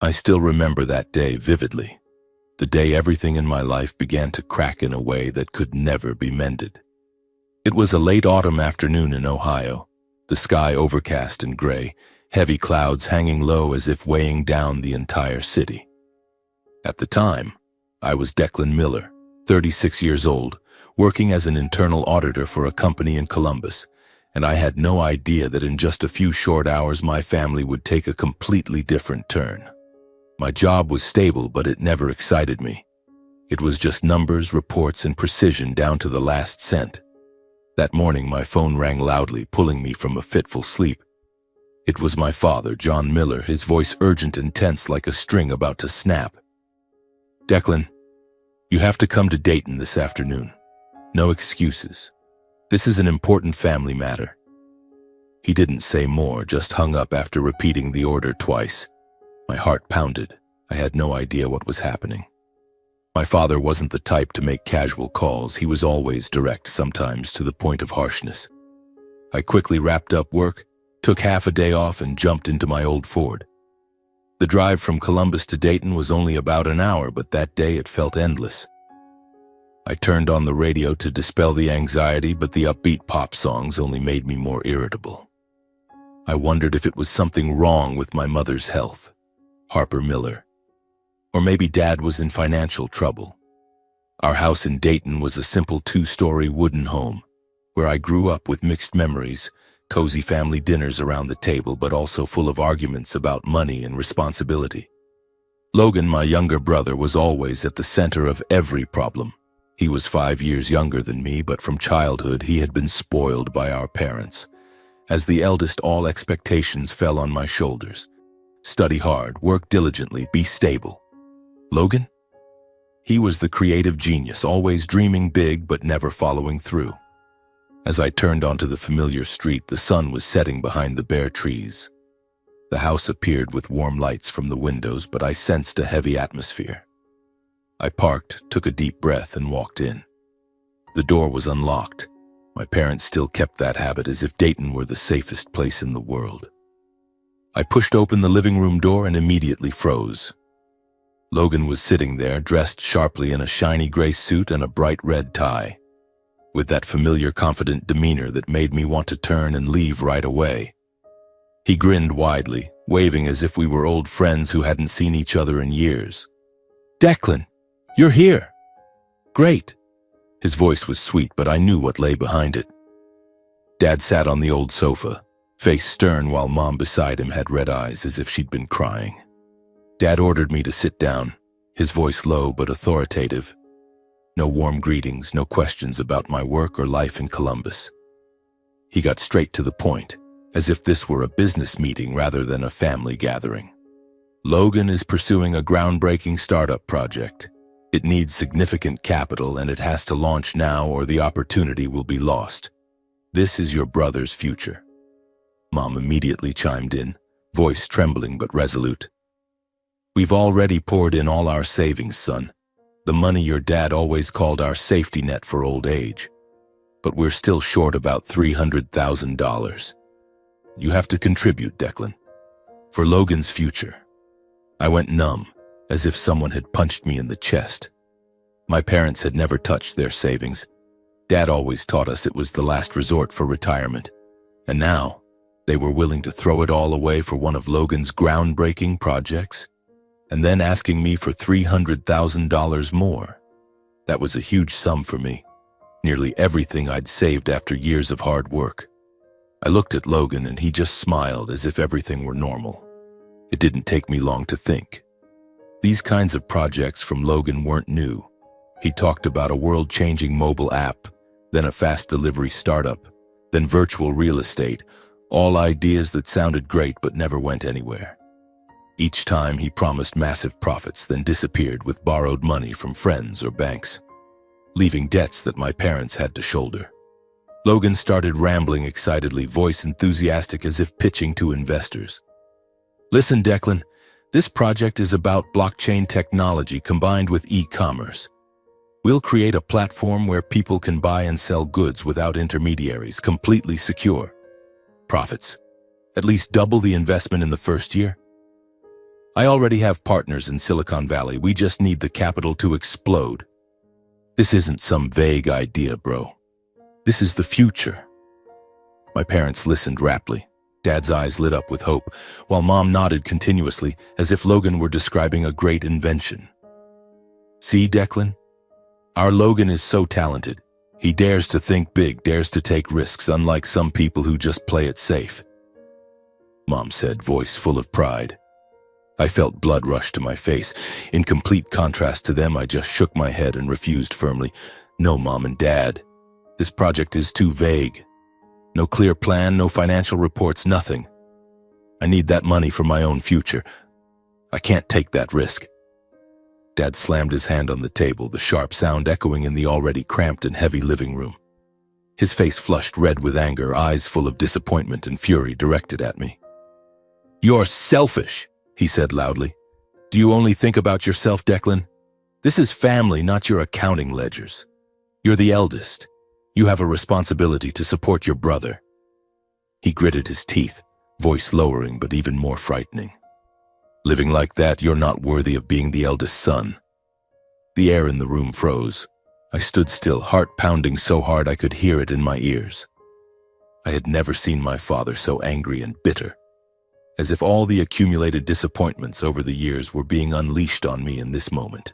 I still remember that day vividly, the day everything in my life began to crack in a way that could never be mended. It was a late autumn afternoon in Ohio, the sky overcast and gray, heavy clouds hanging low as if weighing down the entire city. At the time, I was Declan Miller, 36 years old, working as an internal auditor for a company in Columbus, and I had no idea that in just a few short hours my family would take a completely different turn. My job was stable, but it never excited me. It was just numbers, reports, and precision down to the last cent. That morning my phone rang loudly, pulling me from a fitful sleep. It was my father, John Miller, his voice urgent and tense like a string about to snap. "Declan, you have to come to Dayton this afternoon. No excuses. This is an important family matter." He didn't say more, just hung up after repeating the order twice. My heart pounded. I had no idea what was happening. My father wasn't the type to make casual calls. He was always direct, sometimes to the point of harshness. I quickly wrapped up work, took half a day off, and jumped into my old Ford. The drive from Columbus to Dayton was only about an hour, but that day it felt endless. I turned on the radio to dispel the anxiety, but the upbeat pop songs only made me more irritable. I wondered if it was something wrong with my mother's health, Harper Miller, or maybe Dad was in financial trouble. Our house in Dayton was a simple 2-story wooden home, where I grew up with mixed memories, cozy family dinners around the table, but also full of arguments about money and responsibility. Logan, my younger brother, was always at the center of every problem. He was 5 years younger than me, but from childhood he had been spoiled by our parents. As the eldest, all expectations fell on my shoulders. Study hard, work diligently, be stable. Logan? He was the creative genius, always dreaming big but never following through. As I turned onto the familiar street, the sun was setting behind the bare trees. The house appeared with warm lights from the windows, but I sensed a heavy atmosphere. I parked, took a deep breath, and walked in. The door was unlocked. My parents still kept that habit, as if Dayton were the safest place in the world. I pushed open the living room door and immediately froze. Logan was sitting there, dressed sharply in a shiny gray suit and a bright red tie, with that familiar confident demeanor that made me want to turn and leave right away. He grinned widely, waving as if we were old friends who hadn't seen each other in years. "Declan, you're here. Great." His voice was sweet, but I knew what lay behind it. Dad sat on the old sofa, face stern, while Mom beside him had red eyes as if she'd been crying. Dad ordered me to sit down, his voice low but authoritative. No warm greetings, no questions about my work or life in Columbus. He got straight to the point, as if this were a business meeting rather than a family gathering. "Logan is pursuing a groundbreaking startup project. It needs significant capital, and it has to launch now or the opportunity will be lost. This is your brother's future." Mom immediately chimed in, voice trembling but resolute. "We've already poured in all our savings, son. The money your dad always called our safety net for old age. But we're still short about $300,000. You have to contribute, Declan, for Logan's future." I went numb, as if someone had punched me in the chest. My parents had never touched their savings. Dad always taught us it was the last resort for retirement. And now, they were willing to throw it all away for one of Logan's groundbreaking projects, and then asking me for $300,000 more. That was a huge sum for me, nearly everything I'd saved after years of hard work. I looked at Logan and he just smiled as if everything were normal. It didn't take me long to think. These kinds of projects from Logan weren't new. He talked about a world-changing mobile app, then a fast delivery startup, then virtual real estate, all ideas that sounded great but never went anywhere. Each time he promised massive profits, then disappeared with borrowed money from friends or banks, leaving debts that my parents had to shoulder. Logan started rambling excitedly, voice enthusiastic as if pitching to investors. "Listen, Declan, this project is about blockchain technology combined with e-commerce. We'll create a platform where people can buy and sell goods without intermediaries, completely secure. Profits, at least double the investment in the first year." I already have partners in Silicon Valley. We just need the capital to explode. This isn't some vague idea, bro. This is the future. My parents listened raptly. Dad's eyes lit up with hope, while Mom nodded continuously as if Logan were describing a great invention. See, Declan? Our Logan is so talented. He dares to think big, dares to take risks, unlike some people who just play it safe. Mom said, voice full of pride. I felt blood rush to my face. In complete contrast to them, I just shook my head and refused firmly. No, Mom and Dad. This project is too vague. No clear plan, no financial reports, nothing. I need that money for my own future. I can't take that risk. Dad slammed his hand on the table, the sharp sound echoing in the already cramped and heavy living room. His face flushed red with anger, eyes full of disappointment and fury directed at me. You're selfish, he said loudly. Do you only think about yourself, Declan? This is family, not your accounting ledgers. You're the eldest. You have a responsibility to support your brother. He gritted his teeth, voice lowering but even more frightening. Living like that, you're not worthy of being the eldest son. The air in the room froze. I stood still, heart pounding so hard I could hear it in my ears. I had never seen my father so angry and bitter, as if all the accumulated disappointments over the years were being unleashed on me in this moment.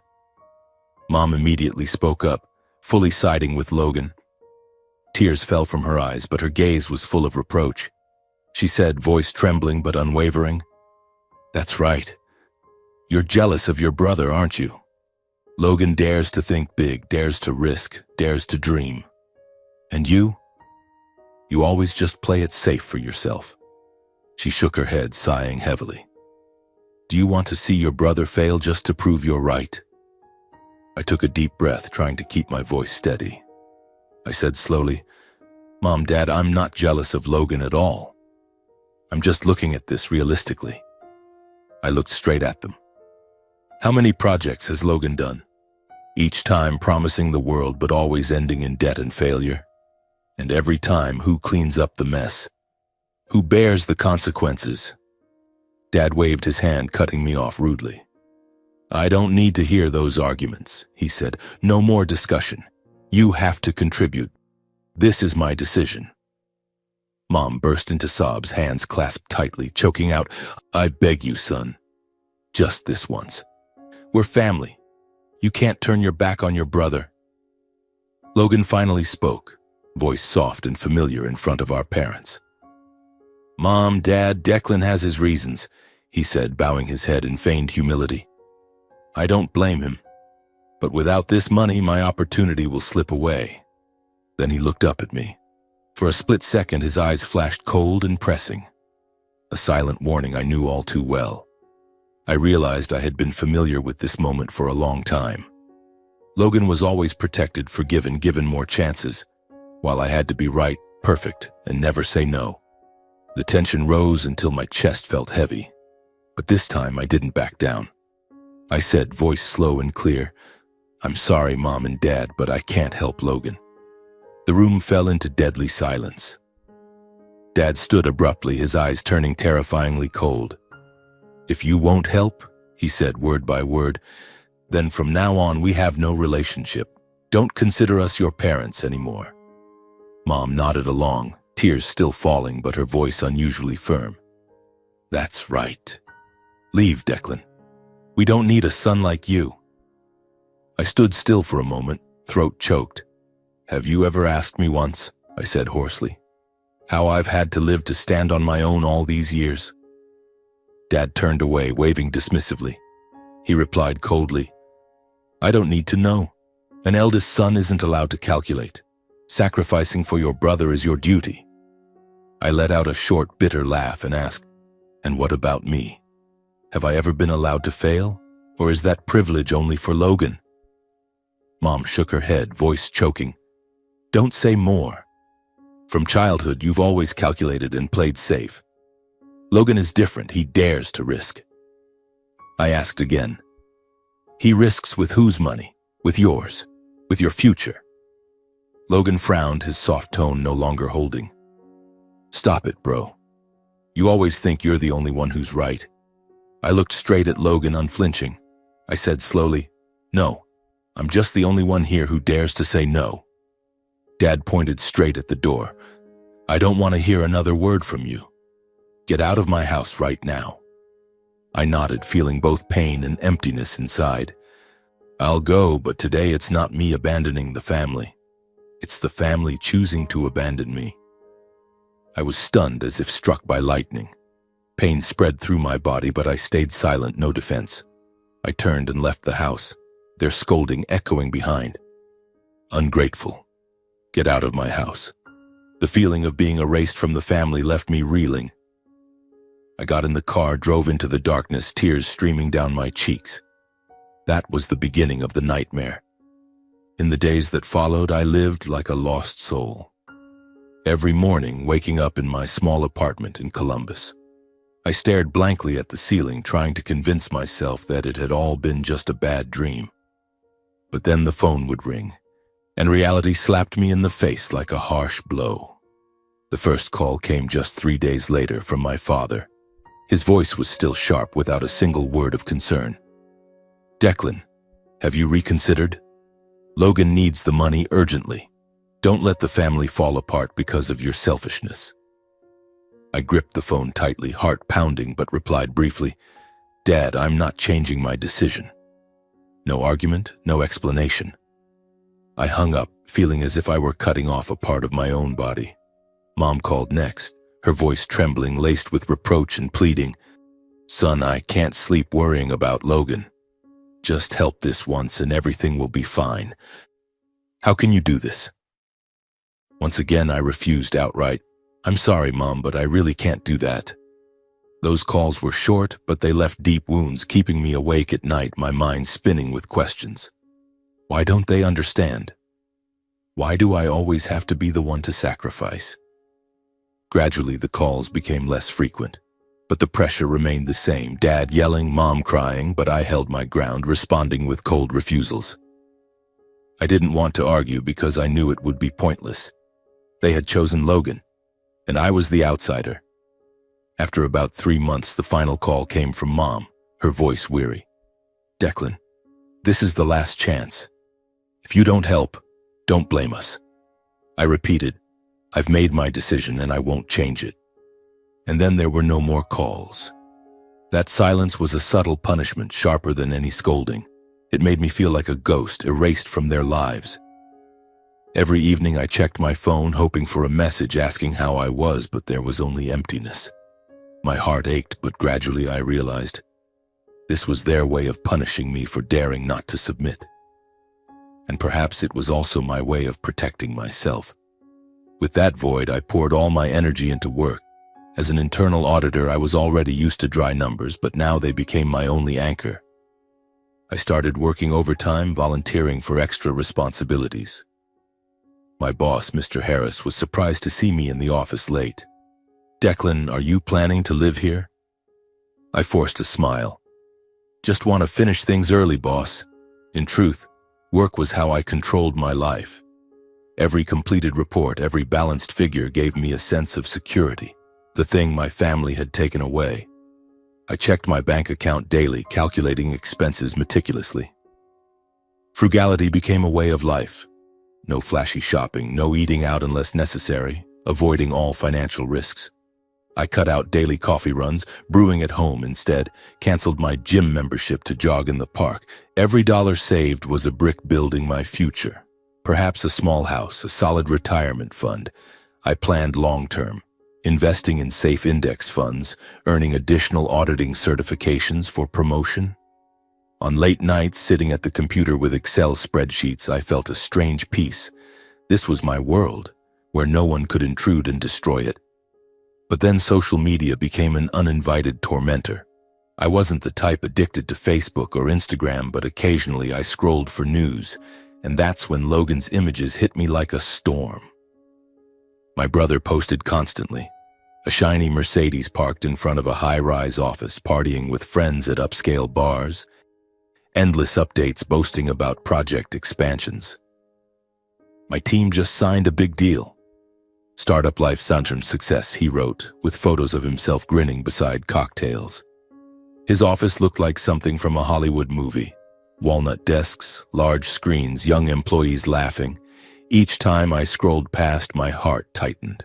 Mom immediately spoke up, fully siding with Logan. Tears fell from her eyes, but her gaze was full of reproach. She said, voice trembling but unwavering, That's right. You're jealous of your brother, aren't you? Logan dares to think big, dares to risk, dares to dream. And you? You always just play it safe for yourself. She shook her head, sighing heavily. Do you want to see your brother fail just to prove you're right? I took a deep breath, trying to keep my voice steady. I said slowly, Mom, Dad, I'm not jealous of Logan at all. I'm just looking at this realistically. I looked straight at them. How many projects has Logan done? Each time promising the world but always ending in debt and failure. And every time, who cleans up the mess? Who bears the consequences? Dad waved his hand, cutting me off rudely. I don't need to hear those arguments, he said. No more discussion. You have to contribute. This is my decision. Mom burst into sobs, hands clasped tightly, choking out, I beg you, son. Just this once. We're family. You can't turn your back on your brother. Logan finally spoke, voice soft and familiar in front of our parents. Mom, Dad, Declan has his reasons, he said, bowing his head in feigned humility. I don't blame him. But without this money, my opportunity will slip away. Then he looked up at me. For a split second, his eyes flashed cold and pressing. A silent warning I knew all too well. I realized I had been familiar with this moment for a long time. Logan was always protected, forgiven, given more chances, while I had to be right, perfect, and never say no. The tension rose until my chest felt heavy. But this time I didn't back down. I said, voice slow and clear, I'm sorry, Mom and Dad, but I can't help Logan. The room fell into deadly silence. Dad stood abruptly, his eyes turning terrifyingly cold. If you won't help, he said word by word, then from now on we have no relationship. Don't consider us your parents anymore. Mom nodded along, tears still falling but her voice unusually firm. That's right. Leave, Declan. We don't need a son like you. I stood still for a moment, throat choked. Have you ever asked me once, I said hoarsely, how I've had to live to stand on my own all these years? Dad turned away, waving dismissively. He replied coldly, I don't need to know. An eldest son isn't allowed to calculate. Sacrificing for your brother is your duty. I let out a short, bitter laugh and asked, and what about me? Have I ever been allowed to fail? Or is that privilege only for Logan? Mom shook her head, voice choking. Don't say more. From childhood, you've always calculated and played safe. Logan is different. He dares to risk. I asked again. He risks with whose money? With yours? With your future? Logan frowned, his soft tone no longer holding. Stop it, bro. You always think you're the only one who's right. I looked straight at Logan, unflinching. I said slowly, "No, I'm just the only one here who dares to say no." Dad pointed straight at the door. "I don't want to hear another word from you. Get out of my house right now." I nodded, feeling both pain and emptiness inside. "I'll go, but today it's not me abandoning the family. It's the family choosing to abandon me." I was stunned, as if struck by lightning. Pain spread through my body, but I stayed silent, no defense. I turned and left the house, their scolding echoing behind. Ungrateful. Get out of my house. The feeling of being erased from the family left me reeling. I got in the car, drove into the darkness, tears streaming down my cheeks. That was the beginning of the nightmare. In the days that followed, I lived like a lost soul. Every morning, waking up in my small apartment in Columbus, I stared blankly at the ceiling, trying to convince myself that it had all been just a bad dream. But then the phone would ring, and reality slapped me in the face like a harsh blow. The first call came just 3 days later from my father. His voice was still sharp, without a single word of concern. "Declan, have you reconsidered? Logan needs the money urgently. Don't let the family fall apart because of your selfishness." I gripped the phone tightly, heart pounding, but replied briefly, "Dad, I'm not changing my decision." No argument, no explanation. I hung up, feeling as if I were cutting off a part of my own body. Mom called next, her voice trembling, laced with reproach and pleading. "Son, I can't sleep worrying about Logan. Just help this once and everything will be fine. How can you do this?" Once again, I refused outright. "I'm sorry, Mom, but I really can't do that." Those calls were short, but they left deep wounds, keeping me awake at night, my mind spinning with questions. Why don't they understand? Why do I always have to be the one to sacrifice? Gradually, the calls became less frequent, but the pressure remained the same. Dad yelling, Mom crying, but I held my ground, responding with cold refusals. I didn't want to argue because I knew it would be pointless. They had chosen Logan, and I was the outsider. After about 3 months, the final call came from Mom, her voice weary. "Declan, this is the last chance. If you don't help, don't blame us." I repeated, "I've made my decision and I won't change it." And then there were no more calls. That silence was a subtle punishment, sharper than any scolding. It made me feel like a ghost, erased from their lives. Every evening I checked my phone, hoping for a message asking how I was, but there was only emptiness. My heart ached, but gradually I realized this was their way of punishing me for daring not to submit. And perhaps it was also my way of protecting myself. With that void, I poured all my energy into work. As an internal auditor, I was already used to dry numbers, but now they became my only anchor. I started working overtime, volunteering for extra responsibilities. My boss, Mr. Harris, was surprised to see me in the office late. "Declan, are you planning to live here?" I forced a smile. "Just want to finish things early, boss." In truth, work was how I controlled my life. Every completed report, every balanced figure gave me a sense of security, the thing my family had taken away. I checked my bank account daily, calculating expenses meticulously. Frugality became a way of life. No flashy shopping, no eating out unless necessary, avoiding all financial risks. I cut out daily coffee runs, brewing at home instead, canceled my gym membership to jog in the park. Every dollar saved was a brick building my future. Perhaps a small house, a solid retirement fund. I planned long-term, investing in safe index funds, earning additional auditing certifications for promotion. On late nights, sitting at the computer with Excel spreadsheets, I felt a strange peace. This was my world, where no one could intrude and destroy it. But then social media became an uninvited tormentor. I wasn't the type addicted to Facebook or Instagram, but occasionally I scrolled for news, and that's when Logan's images hit me like a storm. My brother posted constantly. A shiny Mercedes parked in front of a high-rise office, partying with friends at upscale bars. Endless updates boasting about project expansions. My team just signed a big deal. Startup life such success, he wrote, with photos of himself grinning beside cocktails. His office looked like something from a Hollywood movie. Walnut desks, large screens, young employees laughing. Each time I scrolled past, my heart tightened.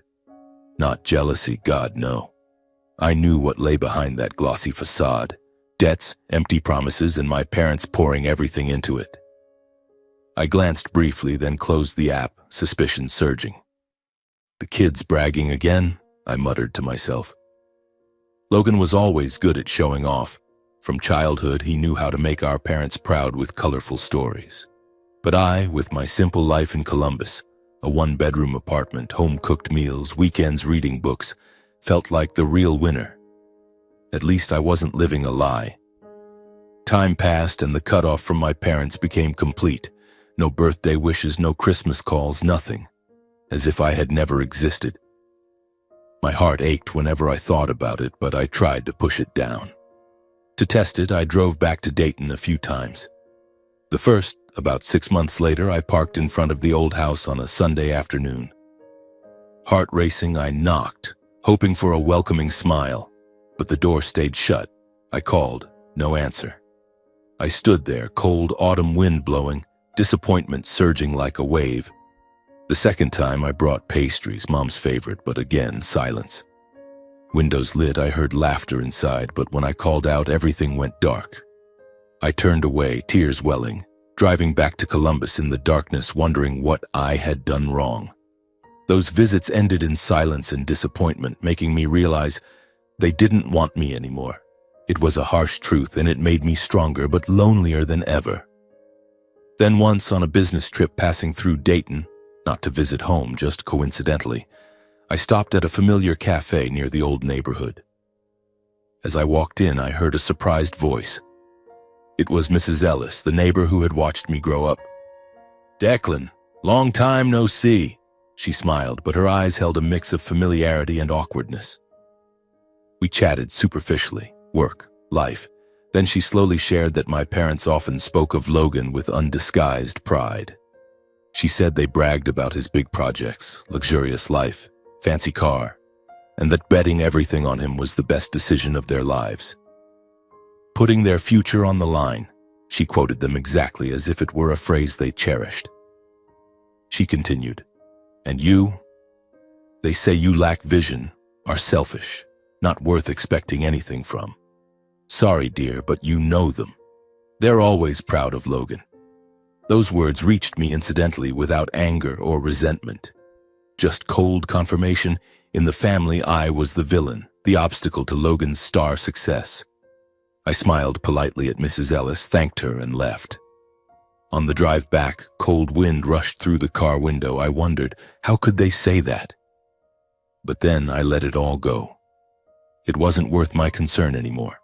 Not jealousy, God, no. I knew what lay behind that glossy facade. Debts, empty promises, and my parents pouring everything into it. I glanced briefly, then closed the app, suspicion surging. The kids bragging again, I muttered to myself. Logan was always good at showing off. From childhood, he knew how to make our parents proud with colorful stories. But I, with my simple life in Columbus, a one-bedroom apartment, home-cooked meals, weekends reading books, felt like the real winner. At least I wasn't living a lie. Time passed and the cutoff from my parents became complete. No birthday wishes, no Christmas calls, nothing. As if I had never existed. My heart ached whenever I thought about it, but I tried to push it down. To test it, I drove back to Dayton a few times. The first, about 6 months later, I parked in front of the old house on a Sunday afternoon. Heart racing, I knocked, hoping for a welcoming smile, but the door stayed shut. I called, no answer. I stood there, cold autumn wind blowing, disappointment surging like a wave. The second time I brought pastries, Mom's favorite, but again, silence. Windows lit, I heard laughter inside, but when I called out, everything went dark. I turned away, tears welling, driving back to Columbus in the darkness, wondering what I had done wrong. Those visits ended in silence and disappointment, making me realize they didn't want me anymore. It was a harsh truth, and it made me stronger but lonelier than ever. Then once on a business trip passing through Dayton, not to visit home, just coincidentally, I stopped at a familiar cafe near the old neighborhood. As I walked in, I heard a surprised voice. It was Mrs. Ellis, the neighbor who had watched me grow up. "Declan, long time no see," she smiled, but her eyes held a mix of familiarity and awkwardness. We chatted superficially, work, life. Then she slowly shared that my parents often spoke of Logan with undisguised pride. She said they bragged about his big projects, luxurious life, fancy car, and that betting everything on him was the best decision of their lives. Putting their future on the line, she quoted them exactly as if it were a phrase they cherished. She continued, "And you? They say you lack vision, are selfish, not worth expecting anything from. Sorry, dear, but you know them. They're always proud of Logan." Those words reached me incidentally without anger or resentment. Just cold confirmation, in the family I was the villain, the obstacle to Logan's star success. I smiled politely at Mrs. Ellis, thanked her, and left. On the drive back, cold wind rushed through the car window. I wondered, how could they say that? But then I let it all go. It wasn't worth my concern anymore.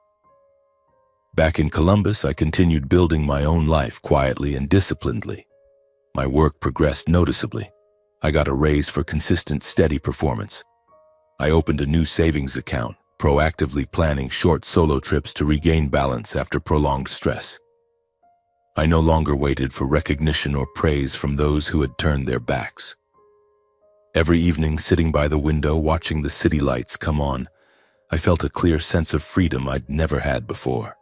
Back in Columbus, I continued building my own life quietly and disciplinedly. My work progressed noticeably. I got a raise for consistent, steady performance. I opened a new savings account, proactively planning short solo trips to regain balance after prolonged stress. I no longer waited for recognition or praise from those who had turned their backs. Every evening, sitting by the window, watching the city lights come on, I felt a clear sense of freedom I'd never had before.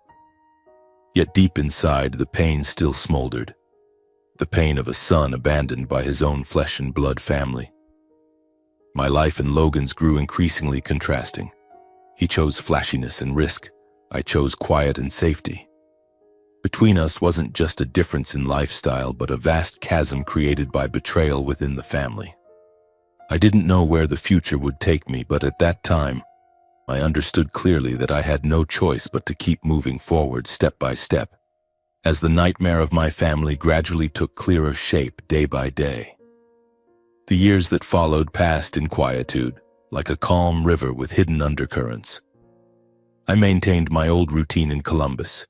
Yet deep inside, the pain still smoldered. The pain of a son abandoned by his own flesh and blood family. My life and Logan's grew increasingly contrasting. He chose flashiness and risk. I chose quiet and safety. Between us wasn't just a difference in lifestyle, but a vast chasm created by betrayal within the family. I didn't know where the future would take me, but at that time, I understood clearly that I had no choice but to keep moving forward step by step, as the nightmare of my family gradually took clearer shape day by day. The years that followed passed in quietude, like a calm river with hidden undercurrents. I maintained my old routine in Columbus,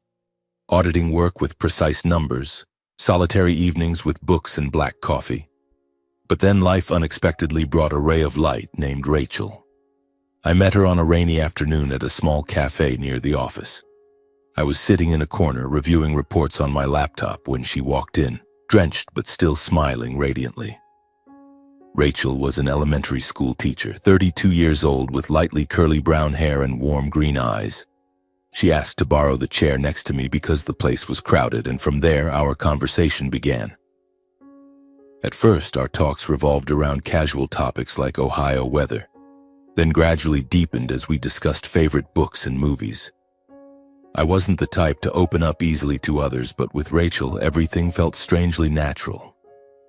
auditing work with precise numbers, solitary evenings with books and black coffee. But then life unexpectedly brought a ray of light named Rachel. I met her on a rainy afternoon at a small cafe near the office. I was sitting in a corner reviewing reports on my laptop when she walked in, drenched but still smiling radiantly. Rachel was an elementary school teacher, 32 years old with lightly curly brown hair and warm green eyes. She asked to borrow the chair next to me because the place was crowded, and from there our conversation began. At first, our talks revolved around casual topics like Ohio weather, then gradually deepened as we discussed favorite books and movies. I wasn't the type to open up easily to others, but with Rachel, everything felt strangely natural.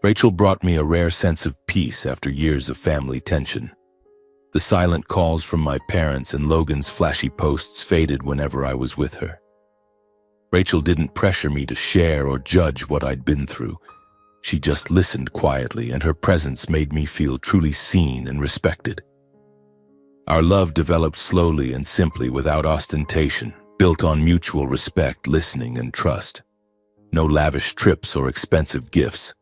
Rachel brought me a rare sense of peace after years of family tension. The silent calls from my parents and Logan's flashy posts faded whenever I was with her. Rachel didn't pressure me to share or judge what I'd been through. She just listened quietly, and her presence made me feel truly seen and respected. Our love developed slowly and simply, without ostentation, built on mutual respect, listening, and trust. No lavish trips or expensive gifts.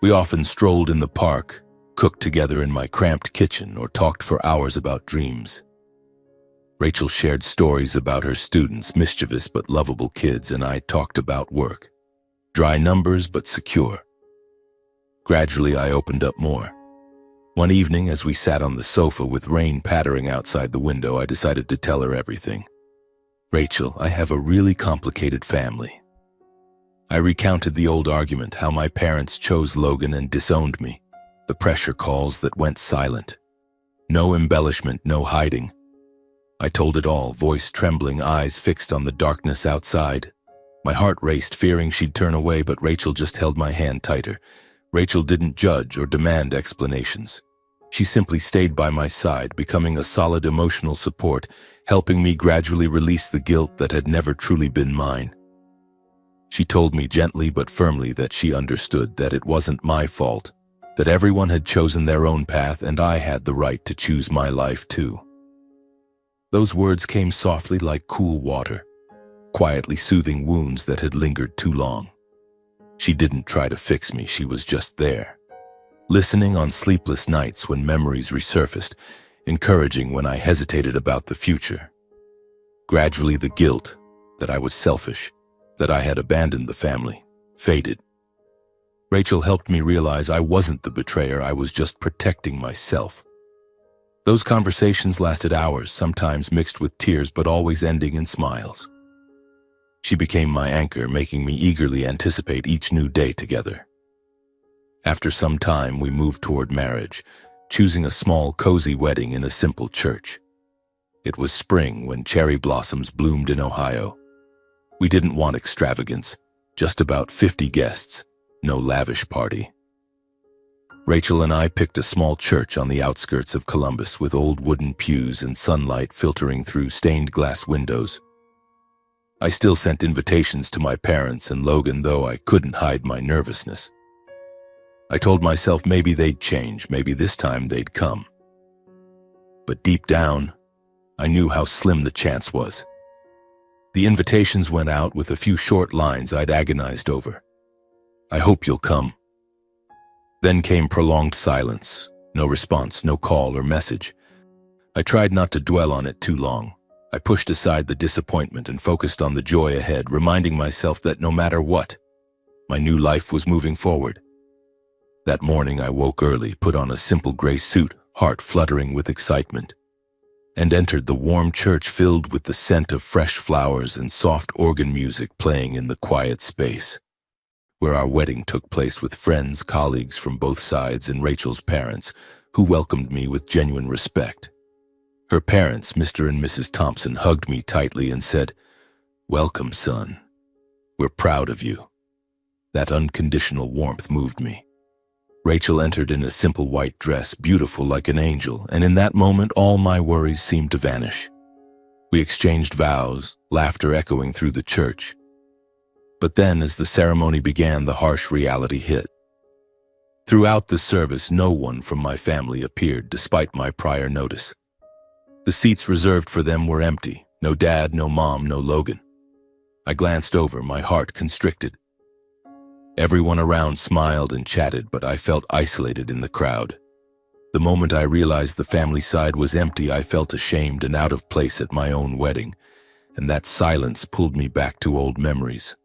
We often strolled in the park, cooked together in my cramped kitchen, or talked for hours about dreams. Rachel shared stories about her students, mischievous but lovable kids, and I talked about work. Dry numbers but secure. Gradually, I opened up more. One evening, as we sat on the sofa with rain pattering outside the window, I decided to tell her everything. "Rachel, I have a really complicated family." I recounted the old argument, how my parents chose Logan and disowned me. The pressure calls that went silent. No embellishment, no hiding. I told it all, voice trembling, eyes fixed on the darkness outside. My heart raced, fearing she'd turn away, but Rachel just held my hand tighter. Rachel didn't judge or demand explanations. She simply stayed by my side, becoming a solid emotional support, helping me gradually release the guilt that had never truly been mine. She told me gently but firmly that she understood that it wasn't my fault, that everyone had chosen their own path and I had the right to choose my life too. Those words came softly like cool water, quietly soothing wounds that had lingered too long. She didn't try to fix me, she was just there, listening on sleepless nights when memories resurfaced, encouraging when I hesitated about the future. Gradually, the guilt that I was selfish, that I had abandoned the family, faded. Rachel helped me realize I wasn't the betrayer, I was just protecting myself. Those conversations lasted hours, sometimes mixed with tears, but always ending in smiles. She became my anchor, making me eagerly anticipate each new day together. After some time, we moved toward marriage, choosing a small, cozy wedding in a simple church. It was spring when cherry blossoms bloomed in Ohio. We didn't want extravagance, just about 50 guests. No lavish party. Rachel and I picked a small church on the outskirts of Columbus with old wooden pews and sunlight filtering through stained glass windows. I still sent invitations to my parents and Logan, though I couldn't hide my nervousness. I told myself maybe they'd change, maybe this time they'd come. But deep down, I knew how slim the chance was. The invitations went out with a few short lines I'd agonized over. "I hope you'll come." Then came prolonged silence. No response, no call or message. I tried not to dwell on it too long. I pushed aside the disappointment and focused on the joy ahead, reminding myself that no matter what, my new life was moving forward. That morning I woke early, put on a simple gray suit, heart fluttering with excitement, and entered the warm church filled with the scent of fresh flowers and soft organ music playing in the quiet space, where our wedding took place, with friends, colleagues from both sides, and Rachel's parents, who welcomed me with genuine respect. Her parents, Mr. and Mrs. Thompson, hugged me tightly and said, "Welcome, son. We're proud of you." That unconditional warmth moved me. Rachel entered in a simple white dress, beautiful like an angel, and in that moment all my worries seemed to vanish. We exchanged vows, laughter echoing through the church. But then, as the ceremony began, the harsh reality hit. Throughout the service, no one from my family appeared, despite my prior notice. The seats reserved for them were empty. No dad, no mom, no Logan. I glanced over, my heart constricted. Everyone around smiled and chatted, but I felt isolated in the crowd. The moment I realized the family side was empty, I felt ashamed and out of place at my own wedding, and that silence pulled me back to old memories.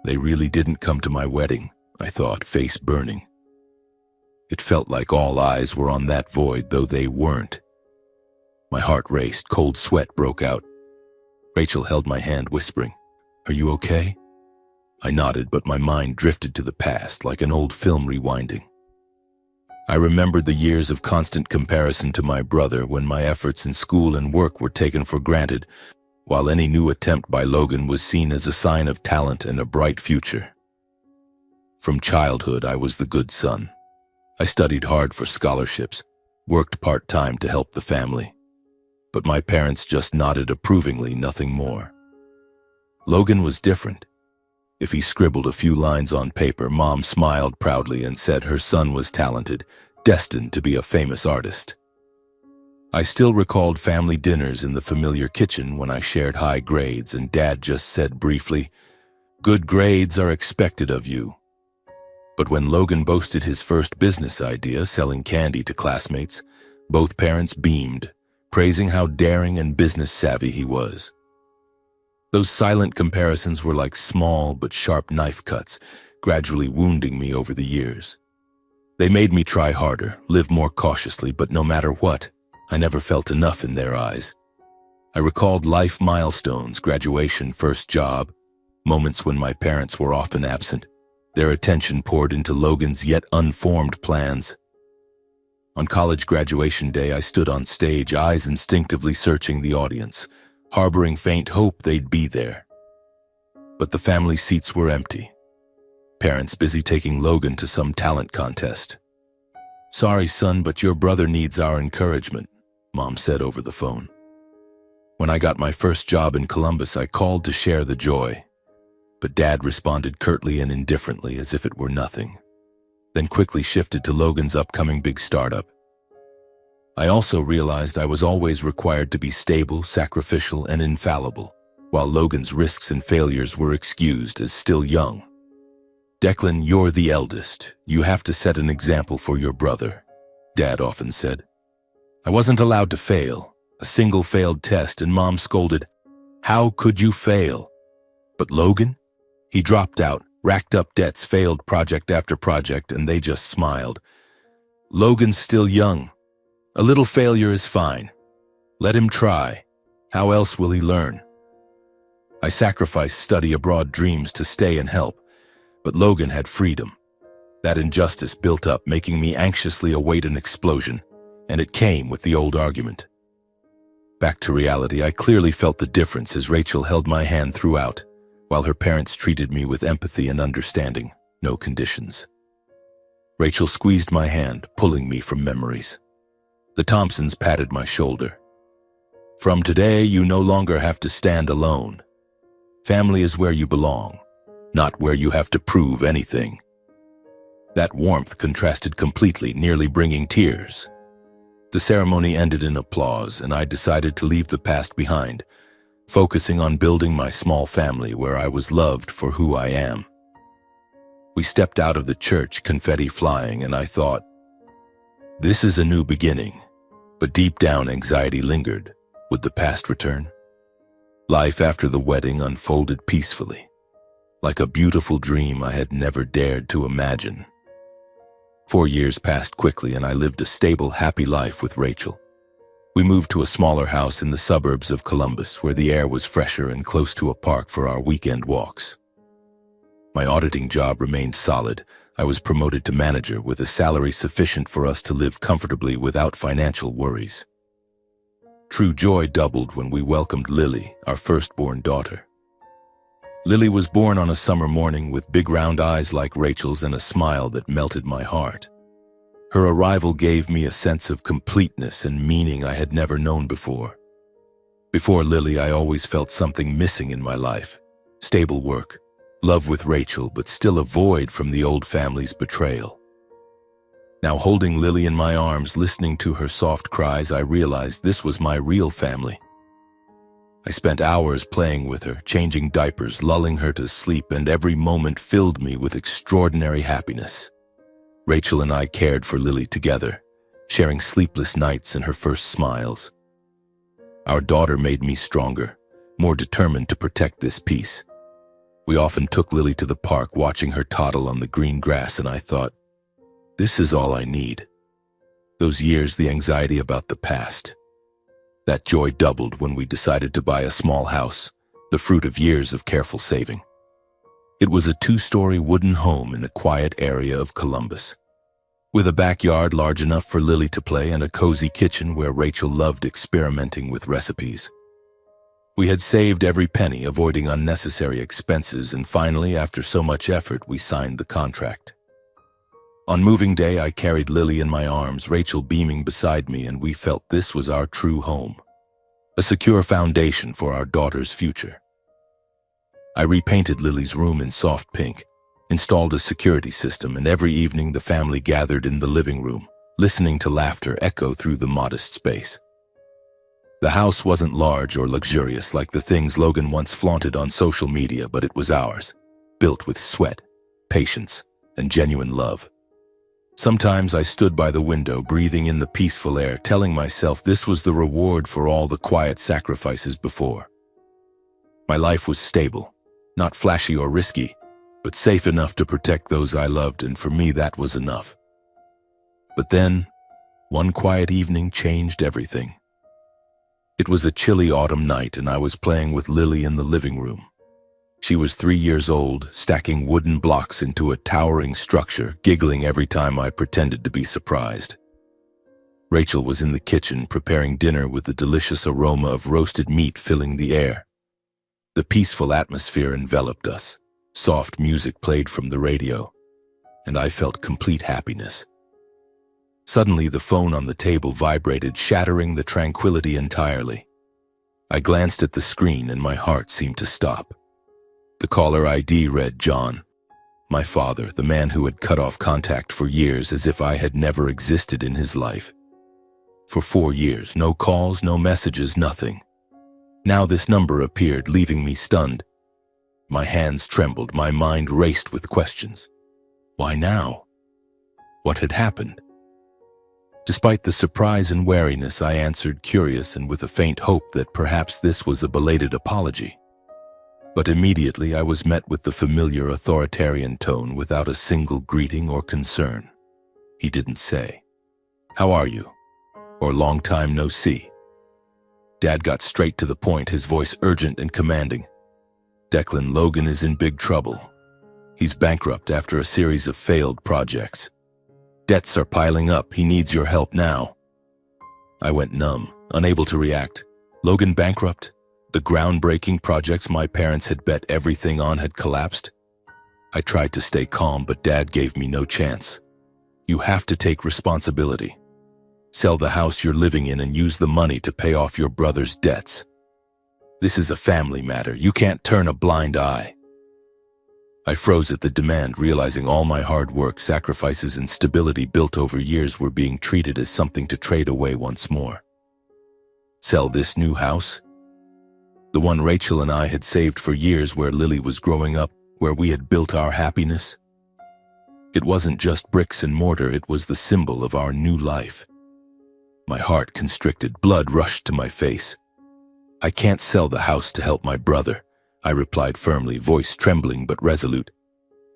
They really didn't come to my wedding, I thought, face burning. It felt like all eyes were on that void, though they weren't. My heart raced, cold sweat broke out. Rachel held my hand, whispering, "Are you okay?" I nodded, but my mind drifted to the past like an old film rewinding. I remembered the years of constant comparison to my brother when my efforts in school and work were taken for granted, while any new attempt by Logan was seen as a sign of talent and a bright future. From childhood, I was the good son. I studied hard for scholarships, worked part-time to help the family. But my parents just nodded approvingly, nothing more. Logan was different. If he scribbled a few lines on paper, Mom smiled proudly and said her son was talented, destined to be a famous artist. I still recalled family dinners in the familiar kitchen when I shared high grades and Dad just said briefly, "Good grades are expected of you." But when Logan boasted his first business idea, selling candy to classmates, both parents beamed, praising how daring and business-savvy he was. Those silent comparisons were like small but sharp knife cuts, gradually wounding me over the years. They made me try harder, live more cautiously, but no matter what, I never felt enough in their eyes. I recalled life milestones, graduation, first job, moments when my parents were often absent. Their attention poured into Logan's yet unformed plans. On college graduation day, I stood on stage, eyes instinctively searching the audience, harboring faint hope they'd be there. But the family seats were empty. Parents busy taking Logan to some talent contest. "Sorry, son, but your brother needs our encouragement," Mom said over the phone. When I got my first job in Columbus, I called to share the joy. But Dad responded curtly and indifferently as if it were nothing, then quickly shifted to Logan's upcoming big startup. I also realized I was always required to be stable, sacrificial, and infallible, while Logan's risks and failures were excused as still young. "Declan, you're the eldest. You have to set an example for your brother," Dad often said. I wasn't allowed to fail, a single failed test, and Mom scolded, "How could you fail?" But Logan? He dropped out, racked up debts, failed project after project, and they just smiled. "Logan's still young. A little failure is fine. Let him try. How else will he learn?" I sacrificed study abroad dreams to stay and help, but Logan had freedom. That injustice built up, making me anxiously await an explosion, and it came with the old argument. Back to reality, I clearly felt the difference as Rachel held my hand throughout, while her parents treated me with empathy and understanding, no conditions. Rachel squeezed my hand, pulling me from memories. The Thompsons patted my shoulder. "From today, you no longer have to stand alone. Family is where you belong, not where you have to prove anything." That warmth contrasted completely, nearly bringing tears. The ceremony ended in applause, and I decided to leave the past behind, focusing on building my small family where I was loved for who I am. We stepped out of the church, confetti flying, and I thought, this is a new beginning. But deep down, anxiety lingered. Would the past return? Life after the wedding unfolded peacefully, like a beautiful dream I had never dared to imagine. 4 years passed quickly, and I lived a stable, happy life with Rachel. We moved to a smaller house in the suburbs of Columbus, where the air was fresher and close to a park for our weekend walks. My auditing job remained solid. I was promoted to manager with a salary sufficient for us to live comfortably without financial worries. True joy doubled when we welcomed Lily, our firstborn daughter. Lily was born on a summer morning with big round eyes like Rachel's and a smile that melted my heart. Her arrival gave me a sense of completeness and meaning I had never known before. Before Lily, I always felt something missing in my life. Stable work, love with Rachel, but still a void from the old family's betrayal. Now, holding Lily in my arms, listening to her soft cries, I realized this was my real family. I spent hours playing with her, changing diapers, lulling her to sleep, and every moment filled me with extraordinary happiness. Rachel and I cared for Lily together, sharing sleepless nights and her first smiles. Our daughter made me stronger, more determined to protect this peace. We often took Lily to the park, watching her toddle on the green grass, and I thought, this is all I need. Those years, the anxiety about the past. That joy doubled when we decided to buy a small house, the fruit of years of careful saving. It was a 2-story wooden home in a quiet area of Columbus, with a backyard large enough for Lily to play and a cozy kitchen where Rachel loved experimenting with recipes. We had saved every penny, avoiding unnecessary expenses, and finally, after so much effort, we signed the contract. On moving day, I carried Lily in my arms, Rachel beaming beside me, and we felt this was our true home, a secure foundation for our daughter's future. I repainted Lily's room in soft pink, installed a security system, and every evening the family gathered in the living room, listening to laughter echo through the modest space. The house wasn't large or luxurious like the things Logan once flaunted on social media, but it was ours, built with sweat, patience, and genuine love. Sometimes I stood by the window, breathing in the peaceful air, telling myself this was the reward for all the quiet sacrifices before. My life was stable, not flashy or risky, but safe enough to protect those I loved, and for me that was enough. But then, one quiet evening changed everything. It was a chilly autumn night, and I was playing with Lily in the living room. She was 3 years old, stacking wooden blocks into a towering structure, giggling every time I pretended to be surprised. Rachel was in the kitchen preparing dinner with the delicious aroma of roasted meat filling the air. The peaceful atmosphere enveloped us. Soft music played from the radio, and I felt complete happiness. Suddenly, the phone on the table vibrated, shattering the tranquility entirely. I glanced at the screen and my heart seemed to stop. The caller ID read John, my father, the man who had cut off contact for years, as if I had never existed in his life. For 4 years, no calls, no messages, nothing. Now this number appeared, leaving me stunned. My hands trembled, my mind raced with questions. Why now? What had happened? Despite the surprise and wariness, I answered, curious and with a faint hope that perhaps this was a belated apology. But immediately I was met with the familiar authoritarian tone without a single greeting or concern. He didn't say, "How are you?" or "Long time no see." Dad got straight to the point, his voice urgent and commanding. "Declan, Logan is in big trouble. He's bankrupt after a series of failed projects. Debts are piling up. He needs your help now." I went numb, unable to react. Logan bankrupt? The groundbreaking projects my parents had bet everything on had collapsed? I tried to stay calm, but Dad gave me no chance. "You have to take responsibility. Sell the house you're living in and use the money to pay off your brother's debts. This is a family matter. You can't turn a blind eye." I froze at the demand, realizing all my hard work, sacrifices, and stability built over years were being treated as something to trade away once more. Sell this new house? The one Rachel and I had saved for years, where Lily was growing up, where we had built our happiness? It wasn't just bricks and mortar, it was the symbol of our new life. My heart constricted, blood rushed to my face. "I can't sell the house to help my brother," I replied firmly, voice trembling but resolute.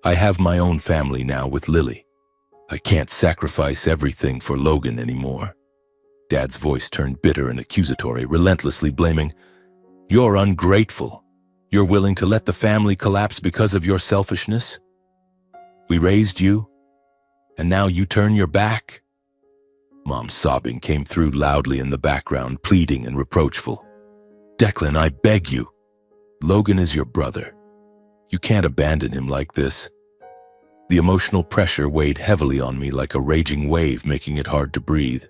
"I have my own family now with Lily. I can't sacrifice everything for Logan anymore." Dad's voice turned bitter and accusatory, relentlessly blaming. "You're ungrateful. You're willing to let the family collapse because of your selfishness? We raised you, and now you turn your back?" Mom's sobbing came through loudly in the background, pleading and reproachful. "Declan, I beg you. Logan is your brother. You can't abandon him like this." The emotional pressure weighed heavily on me like a raging wave, making it hard to breathe.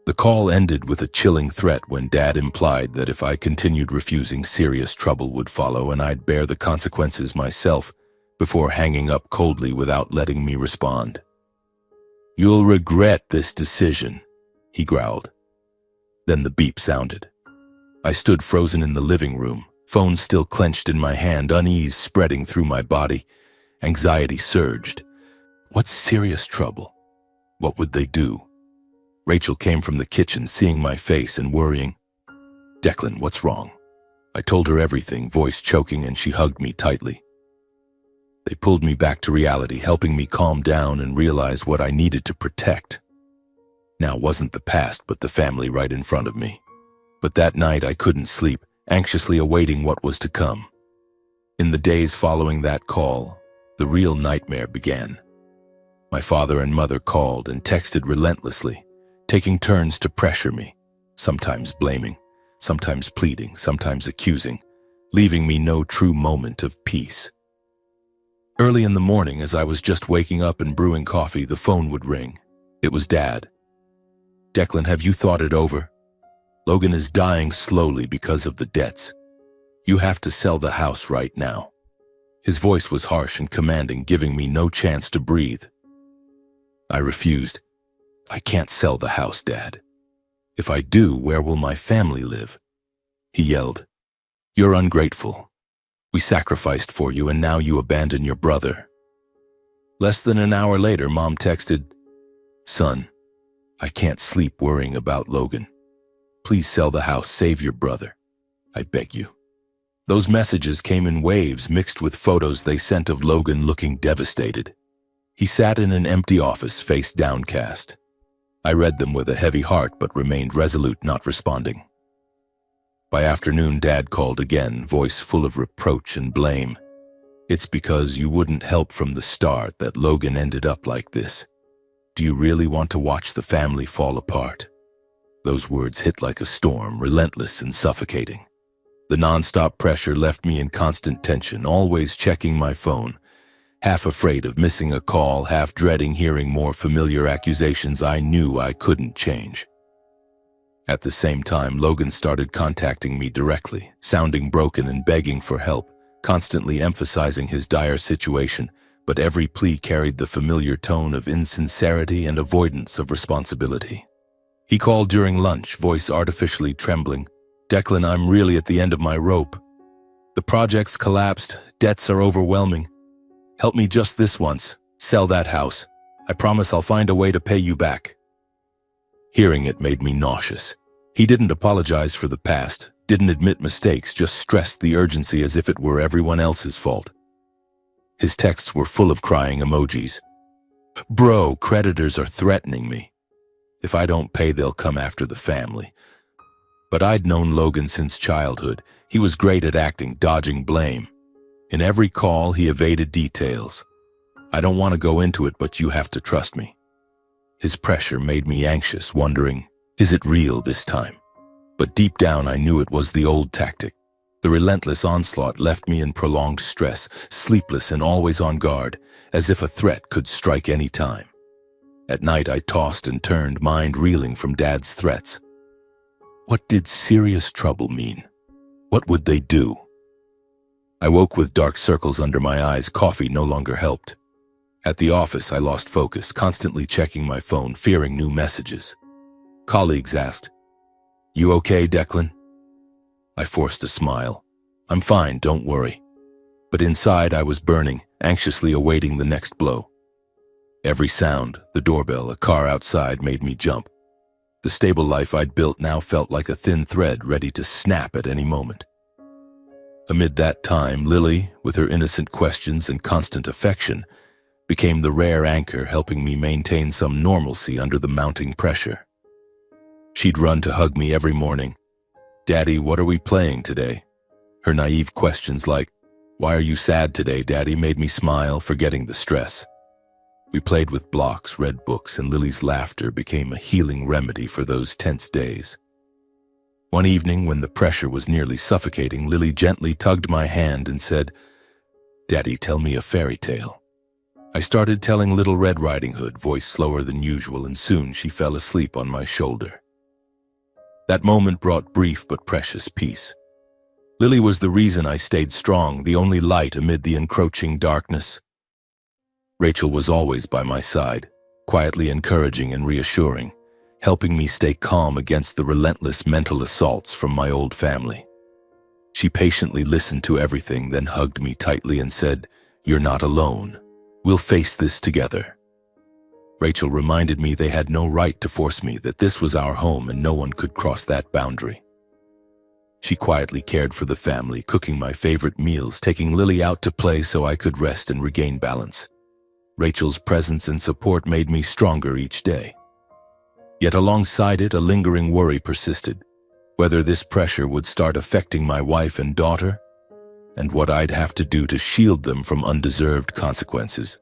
The call ended with a chilling threat when Dad implied that if I continued refusing, serious trouble would follow and I'd bear the consequences myself, before hanging up coldly without letting me respond. "You'll regret this decision," he growled. Then the beep sounded. I stood frozen in the living room, phone still clenched in my hand, unease spreading through my body. Anxiety surged. What serious trouble? What would they do? Rachel came from the kitchen, seeing my face and worrying. "Declan, what's wrong?" I told her everything, voice choking, and she hugged me tightly. They pulled me back to reality, helping me calm down and realize what I needed to protect. Now wasn't the past, but the family right in front of me. But that night I couldn't sleep, anxiously awaiting what was to come. In the days following that call, the real nightmare began. My father and mother called and texted relentlessly, taking turns to pressure me, sometimes blaming, sometimes pleading, sometimes accusing, leaving me no true moment of peace. Early in the morning, as I was just waking up and brewing coffee, the phone would ring. It was Dad. "Declan, have you thought it over? Logan is dying slowly because of the debts. You have to sell the house right now." His voice was harsh and commanding, giving me no chance to breathe. I refused. "I can't sell the house, Dad. If I do, where will my family live?" He yelled, "You're ungrateful. We sacrificed for you and now you abandon your brother." Less than an hour later, Mom texted, "Son, I can't sleep worrying about Logan. Please sell the house, save your brother. I beg you." Those messages came in waves mixed with photos they sent of Logan looking devastated. He sat in an empty office, face downcast. I read them with a heavy heart but remained resolute, not responding. By afternoon, Dad called again, voice full of reproach and blame. "It's because you wouldn't help from the start that Logan ended up like this. Do you really want to watch the family fall apart?" Those words hit like a storm, relentless and suffocating. The non-stop pressure left me in constant tension, always checking my phone, half afraid of missing a call, half dreading hearing more familiar accusations I knew I couldn't change. At the same time, Logan started contacting me directly, sounding broken and begging for help, constantly emphasizing his dire situation, but every plea carried the familiar tone of insincerity and avoidance of responsibility. He called during lunch, voice artificially trembling. "Declan, I'm really at the end of my rope. The project's collapsed, debts are overwhelming. Help me just this once. Sell that house. I promise I'll find a way to pay you back." Hearing it made me nauseous. He didn't apologize for the past, didn't admit mistakes, just stressed the urgency as if it were everyone else's fault. His texts were full of crying emojis. "Bro, creditors are threatening me. If I don't pay, they'll come after the family." But I'd known Logan since childhood. He was great at acting, dodging blame. In every call, he evaded details. "I don't want to go into it, but you have to trust me." His pressure made me anxious, wondering, is it real this time? But deep down, I knew it was the old tactic. The relentless onslaught left me in prolonged stress, sleepless and always on guard, as if a threat could strike any time. At night, I tossed and turned, mind reeling from Dad's threats. What did serious trouble mean? What would they do? I woke with dark circles under my eyes. Coffee no longer helped. At the office, I lost focus, constantly checking my phone, fearing new messages. Colleagues asked, "You okay, Declan?" I forced a smile. "I'm fine, don't worry." But inside, I was burning, anxiously awaiting the next blow. Every sound, the doorbell, a car outside, made me jump. The stable life I'd built now felt like a thin thread ready to snap at any moment. Amid that time, Lily, with her innocent questions and constant affection, became the rare anchor helping me maintain some normalcy under the mounting pressure. She'd run to hug me every morning. "Daddy, what are we playing today?" Her naive questions like, "Why are you sad today, Daddy?" made me smile, forgetting the stress. We played with blocks, read books, and Lily's laughter became a healing remedy for those tense days. One evening, when the pressure was nearly suffocating, Lily gently tugged my hand and said, "Daddy, tell me a fairy tale." I started telling Little Red Riding Hood, voice slower than usual, and soon she fell asleep on my shoulder. That moment brought brief but precious peace. Lily was the reason I stayed strong, the only light amid the encroaching darkness. Rachel was always by my side, quietly encouraging and reassuring, helping me stay calm against the relentless mental assaults from my old family. She patiently listened to everything, then hugged me tightly and said, "You're not alone. We'll face this together." Rachel reminded me they had no right to force me, that this was our home and no one could cross that boundary. She quietly cared for the family, cooking my favorite meals, taking Lily out to play so I could rest and regain balance. Rachel's presence and support made me stronger each day. Yet alongside it, a lingering worry persisted. whether this pressure would start affecting my wife and daughter, and what I'd have to do to shield them from undeserved consequences.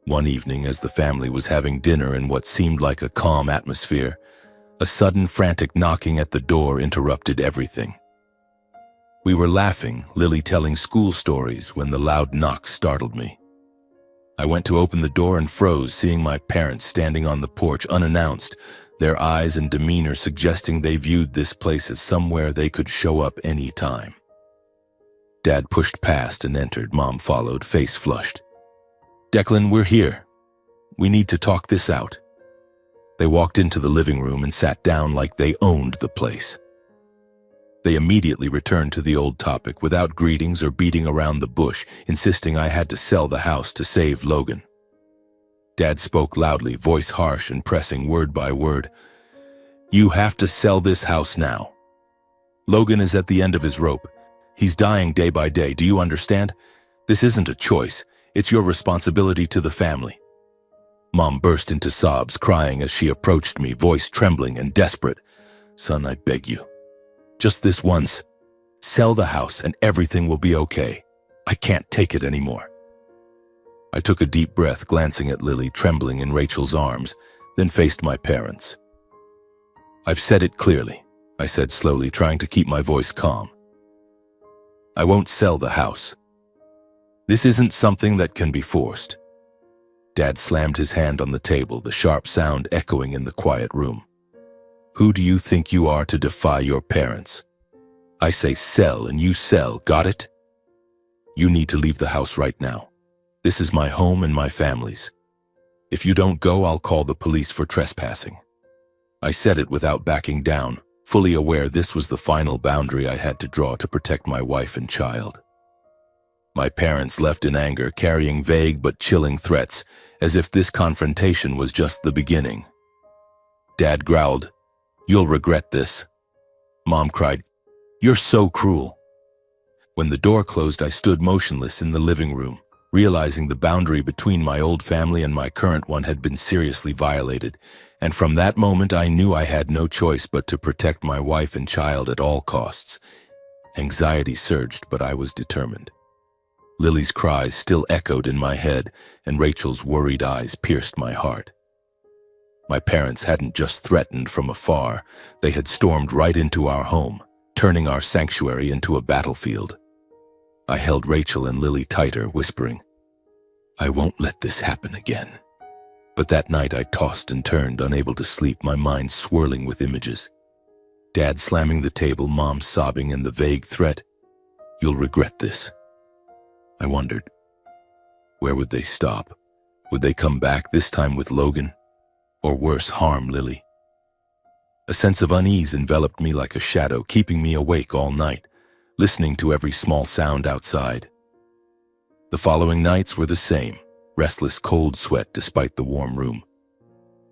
One evening, as the family was having dinner in what seemed like a calm atmosphere, a sudden frantic knocking at the door interrupted everything. We were laughing, Lily telling school stories, when the loud knock startled me. I went to open the door and froze, seeing my parents standing on the porch unannounced, their eyes and demeanor suggesting they viewed this place as somewhere they could show up any time. Dad pushed past and entered. Mom followed, face flushed. "Declan, we're here. We need to talk this out." They walked into the living room and sat down like they owned the place. They immediately returned to the old topic without greetings or beating around the bush, insisting I had to sell the house to save Logan. Dad spoke loudly, voice harsh and pressing word by word. "You have to sell this house now. Logan is at the end of his rope. He's dying day by day, do you understand? This isn't a choice, it's your responsibility to the family." Mom burst into sobs, crying as she approached me, voice trembling and desperate. "Son, I beg you. Just this once. Sell the house and everything will be okay. I can't take it anymore." I took a deep breath, glancing at Lily trembling in Rachel's arms, then faced my parents. "I've said it clearly," I said slowly, trying to keep my voice calm. "I won't sell the house. This isn't something that can be forced." Dad slammed his hand on the table, the sharp sound echoing in the quiet room. "Who do you think you are to defy your parents? I say sell and you sell, got it? You need to leave the house right now. This is my home and my family's. If you don't go, I'll call the police for trespassing." I said it without backing down, fully aware this was the final boundary I had to draw to protect my wife and child. My parents left in anger, carrying vague but chilling threats, as if this confrontation was just the beginning. Dad growled, "You'll regret this." Mom cried, "You're so cruel." When the door closed, I stood motionless in the living room, realizing the boundary between my old family and my current one had been seriously violated, and from that moment I knew I had no choice but to protect my wife and child at all costs. Anxiety surged, but I was determined. Lily's cries still echoed in my head, and Rachel's worried eyes pierced my heart. My parents hadn't just threatened from afar, they had stormed right into our home, turning our sanctuary into a battlefield. I held Rachel and Lily tighter, whispering, "I won't let this happen again." But that night I tossed and turned, unable to sleep, my mind swirling with images. Dad slamming the table, Mom sobbing, and the vague threat, "You'll regret this." I wondered, where would they stop? Would they come back, this time with Logan? Or worse, harm Lily? A sense of unease enveloped me like a shadow, keeping me awake all night, listening to every small sound outside. The following nights were the same, restless cold sweat despite the warm room.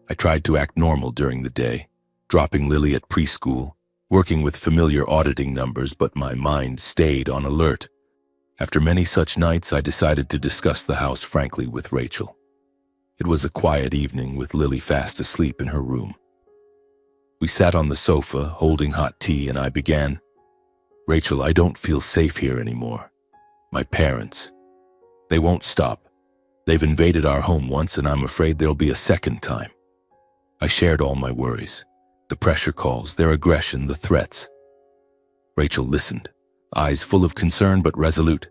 I tried to act normal during the day, dropping Lily at preschool, working with familiar auditing numbers, but my mind stayed on alert. After many such nights, I decided to discuss the house frankly with Rachel. It was a quiet evening with Lily fast asleep in her room. We sat on the sofa, holding hot tea, and I began, "Rachel, I don't feel safe here anymore. My parents, they won't stop. They've invaded our home once, and I'm afraid there'll be a second time." I shared all my worries, the pressure calls, their aggression, the threats. Rachel listened, eyes full of concern but resolute.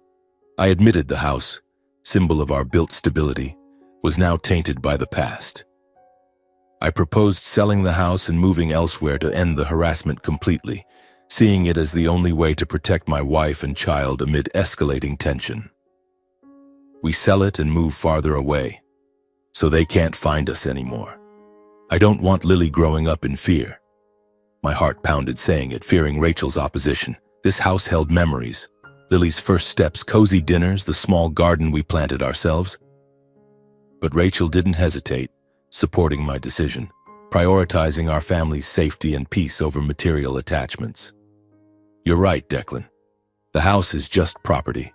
I admitted the house, symbol of our built stability, was now tainted by the past. I proposed selling the house and moving elsewhere to end the harassment completely, seeing it as the only way to protect my wife and child amid escalating tension. We sell it and move farther away, so they can't find us anymore. I don't want Lily growing up in fear. My heart pounded saying it, fearing Rachel's opposition. This house held memories, Lily's first steps, cozy dinners, the small garden we planted ourselves. But Rachel didn't hesitate, supporting my decision, prioritizing our family's safety and peace over material attachments. "You're right, Declan. The house is just property.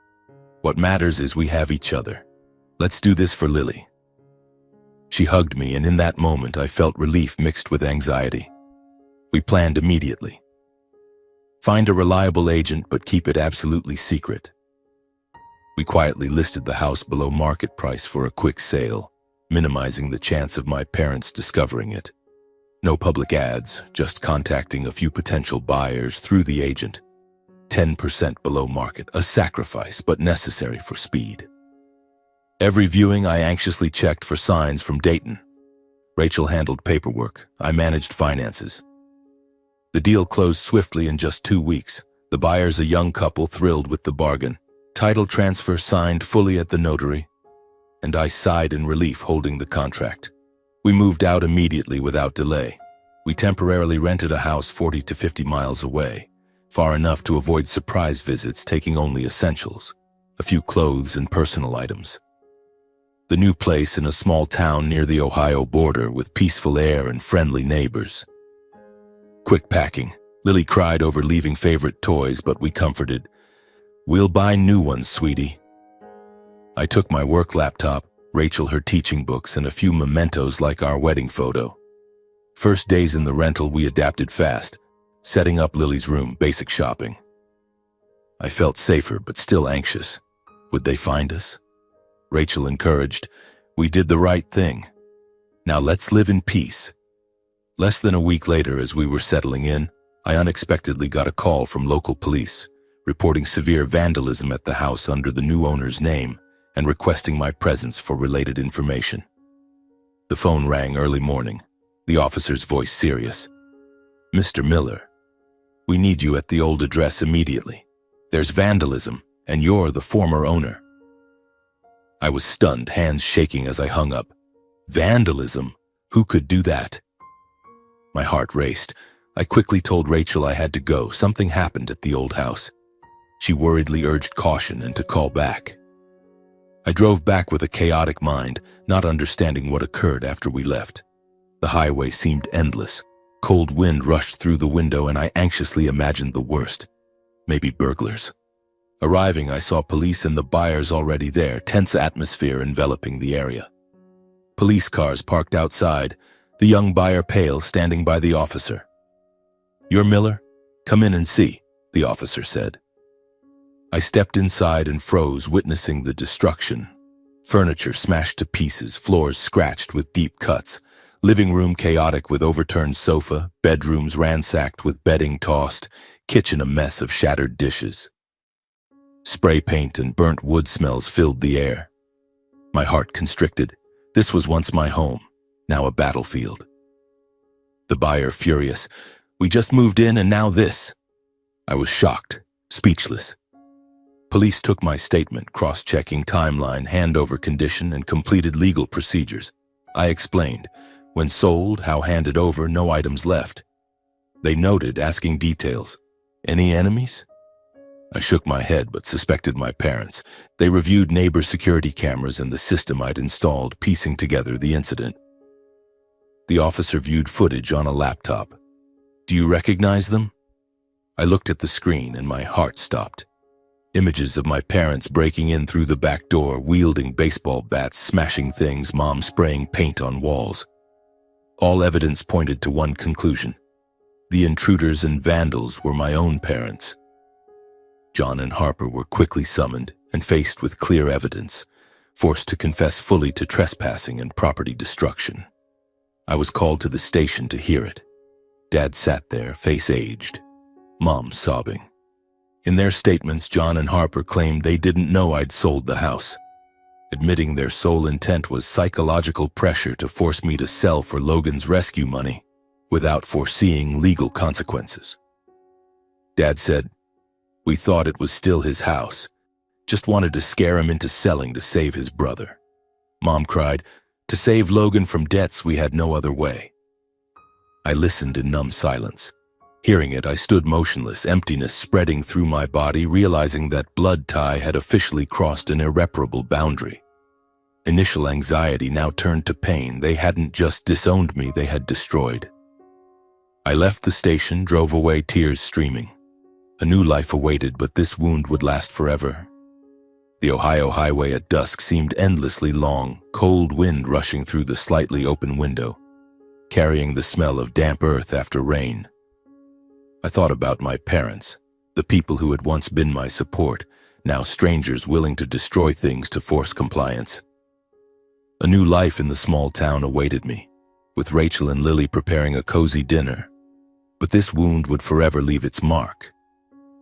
What matters is we have each other. Let's do this for Lily." She hugged me, and in that moment I felt relief mixed with anxiety. We planned immediately. Find a reliable agent, but keep it absolutely secret. We quietly listed the house below market price for a quick sale, minimizing the chance of my parents discovering it. No public ads, just contacting a few potential buyers through the agent. 10% below market, a sacrifice, but necessary for speed. Every viewing, I anxiously checked for signs from Dayton. Rachel handled paperwork. I managed finances. The deal closed swiftly in just 2 weeks. The buyers, a young couple, thrilled with the bargain. Title transfer signed fully at the notary, and I sighed in relief holding the contract. We moved out immediately without delay. We temporarily rented a house 40 to 50 miles away, far enough to avoid surprise visits, taking only essentials, a few clothes and personal items. The new place in a small town near the Ohio border with peaceful air and friendly neighbors. Quick packing. Lily cried over leaving favorite toys, but we comforted. "We'll buy new ones, sweetie." I took my work laptop, Rachel her teaching books, and a few mementos like our wedding photo. First days in the rental, we adapted fast, setting up Lily's room, basic shopping. I felt safer, but still anxious. Would they find us? Rachel encouraged, "We did the right thing. Now let's live in peace." Less than a week later, as we were settling in, I unexpectedly got a call from local police, reporting severe vandalism at the house under the new owner's name and requesting my presence for related information. The phone rang early morning, the officer's voice serious. "Mr. Miller, we need you at the old address immediately. There's vandalism, and you're the former owner." I was stunned, hands shaking as I hung up. Vandalism? Who could do that? My heart raced. I quickly told Rachel I had to go. Something happened at the old house. She worriedly urged caution and to call back. I drove back with a chaotic mind, not understanding what occurred after we left. The highway seemed endless. Cold wind rushed through the window, and I anxiously imagined the worst. Maybe burglars. Arriving, I saw police and the buyers already there, tense atmosphere enveloping the area. Police cars parked outside, the young buyer pale, standing by the officer. "You're Miller? Come in and see," the officer said. I stepped inside and froze, witnessing the destruction. Furniture smashed to pieces, floors scratched with deep cuts, living room chaotic with overturned sofa, bedrooms ransacked with bedding tossed, kitchen a mess of shattered dishes. Spray paint and burnt wood smells filled the air. My heart constricted. This was once my home, now a battlefield. The buyer furious. "We just moved in and now this." I was shocked, speechless. Police took my statement, cross-checking timeline, handover condition, and completed legal procedures. I explained. When sold, how handed over, no items left. They noted, asking details. "Any enemies?" I shook my head, but suspected my parents. They reviewed neighbor security cameras and the system I'd installed, piecing together the incident. The officer viewed footage on a laptop. "Do you recognize them?" I looked at the screen and my heart stopped. Images of my parents breaking in through the back door, wielding baseball bats, smashing things, mom spraying paint on walls. All evidence pointed to one conclusion. The intruders and vandals were my own parents. John and Harper were quickly summoned and faced with clear evidence, forced to confess fully to trespassing and property destruction. I was called to the station to hear it. Dad sat there, face aged, Mom sobbing. In their statements, John and Harper claimed they didn't know I'd sold the house, admitting their sole intent was psychological pressure to force me to sell for Logan's rescue money without foreseeing legal consequences. Dad said, "We thought it was still his house, just wanted to scare him into selling to save his brother." Mom cried, "To save Logan from debts, we had no other way." I listened in numb silence. Hearing it, I stood motionless, emptiness spreading through my body, realizing that blood tie had officially crossed an irreparable boundary. Initial anxiety now turned to pain. They hadn't just disowned me, they had destroyed. I left the station, drove away, tears streaming. A new life awaited, but this wound would last forever. The Ohio highway at dusk seemed endlessly long, cold wind rushing through the slightly open window, carrying the smell of damp earth after rain. I thought about my parents, the people who had once been my support, now strangers willing to destroy things to force compliance. A new life in the small town awaited me, with Rachel and Lily preparing a cozy dinner. But this wound would forever leave its mark,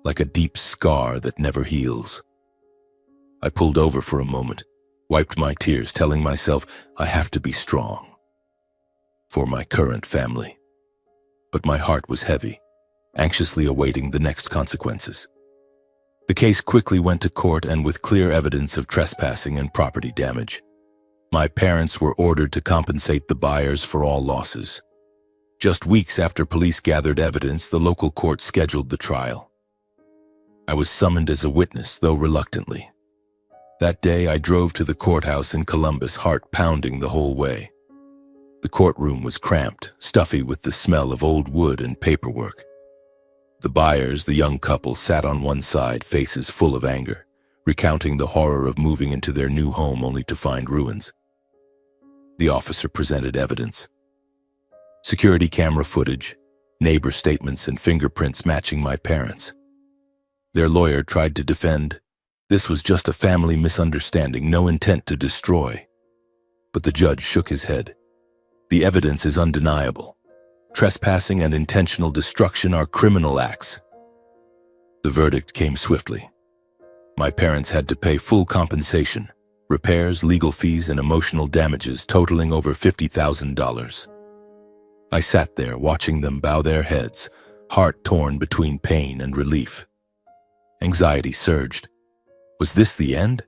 like a deep scar that never heals. I pulled over for a moment, wiped my tears, telling myself I have to be strong for my current family. But my heart was heavy, anxiously awaiting the next consequences. The case quickly went to court, and with clear evidence of trespassing and property damage, my parents were ordered to compensate the buyers for all losses. Just weeks after police gathered evidence, the local court scheduled the trial. I was summoned as a witness, though reluctantly. That day, I drove to the courthouse in Columbus, heart pounding the whole way. The courtroom was cramped, stuffy with the smell of old wood and paperwork. The buyers, the young couple, sat on one side, faces full of anger, recounting the horror of moving into their new home only to find ruins. The officer presented evidence. Security camera footage, neighbor statements, and fingerprints matching my parents. Their lawyer tried to defend. This was just a family misunderstanding, no intent to destroy. But the judge shook his head. The evidence is undeniable. Trespassing and intentional destruction are criminal acts. The verdict came swiftly. My parents had to pay full compensation, repairs, legal fees, and emotional damages totaling over $50,000. I sat there watching them bow their heads, heart torn between pain and relief. Anxiety surged. Was this the end?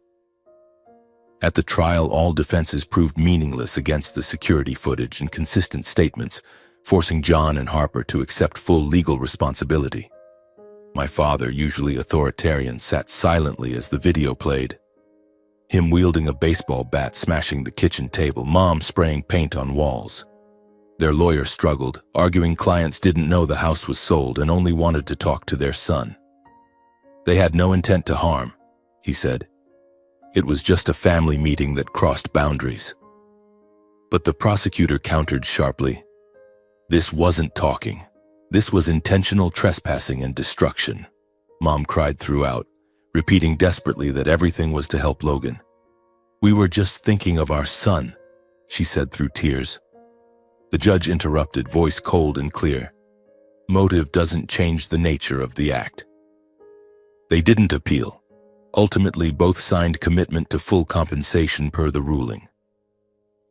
At the trial, all defenses proved meaningless against the security footage and consistent statements, forcing John and Harper to accept full legal responsibility. My father, usually authoritarian, sat silently as the video played. Him wielding a baseball bat, smashing the kitchen table, Mom spraying paint on walls. Their lawyer struggled, arguing clients didn't know the house was sold and only wanted to talk to their son. They had no intent to harm, he said. It was just a family meeting that crossed boundaries. But the prosecutor countered sharply. This wasn't talking. This was intentional trespassing and destruction. Mom cried throughout, repeating desperately that everything was to help Logan. We were just thinking of our son, she said through tears. The judge interrupted, voice cold and clear. Motive doesn't change the nature of the act. They didn't appeal. Ultimately, both signed commitment to full compensation per the ruling.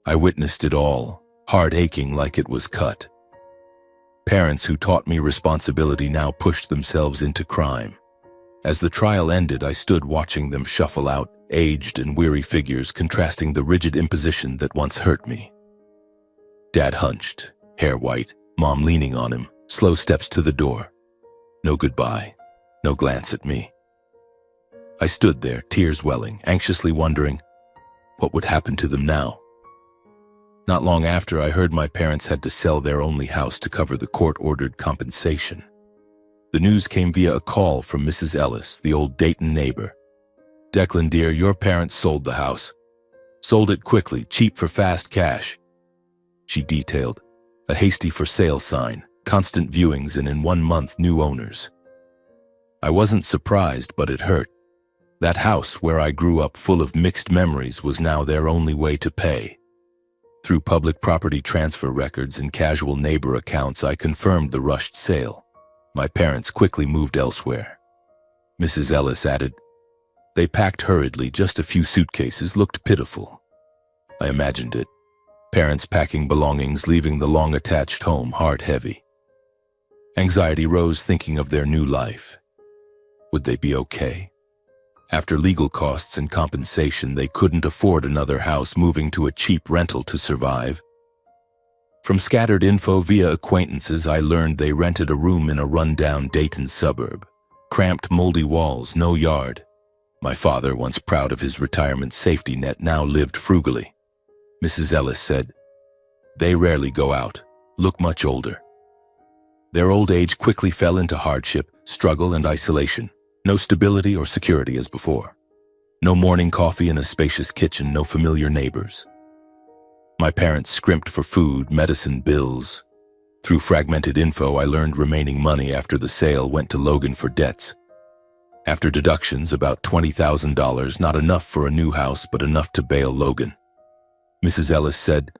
I witnessed it all, heart aching like it was cut. Parents who taught me responsibility now pushed themselves into crime. As the trial ended, I stood watching them shuffle out, aged and weary figures contrasting the rigid imposition that once hurt me. Dad hunched, hair white, Mom leaning on him, slow steps to the door. No goodbye, no glance at me. I stood there, tears welling, anxiously wondering what would happen to them now. Not long after, I heard my parents had to sell their only house to cover the court-ordered compensation. The news came via a call from Mrs. Ellis, the old Dayton neighbor. Declan, dear, your parents sold the house. Sold it quickly, cheap for fast cash. She detailed. A hasty for sale sign, constant viewings, and in 1 month, new owners. I wasn't surprised, but it hurt. That house, where I grew up full of mixed memories, was now their only way to pay. Through public property transfer records and casual neighbor accounts, I confirmed the rushed sale. My parents quickly moved elsewhere. Mrs. Ellis added, they packed hurriedly, just a few suitcases, looked pitiful. I imagined it. Parents packing belongings, leaving the long-attached home, heart heavy. Anxiety rose thinking of their new life. Would they be okay? After legal costs and compensation, they couldn't afford another house, moving to a cheap rental to survive. From scattered info via acquaintances, I learned they rented a room in a rundown Dayton suburb. Cramped, moldy walls, no yard. My father, once proud of his retirement safety net, now lived frugally. Mrs. Ellis said, they rarely go out, look much older. Their old age quickly fell into hardship, struggle, and isolation. No stability or security as before. No morning coffee in a spacious kitchen, no familiar neighbors. My parents scrimped for food, medicine, bills. Through fragmented info, I learned remaining money after the sale went to Logan for debts. After deductions, about $20,000, not enough for a new house, but enough to bail Logan. Mrs. Ellis said,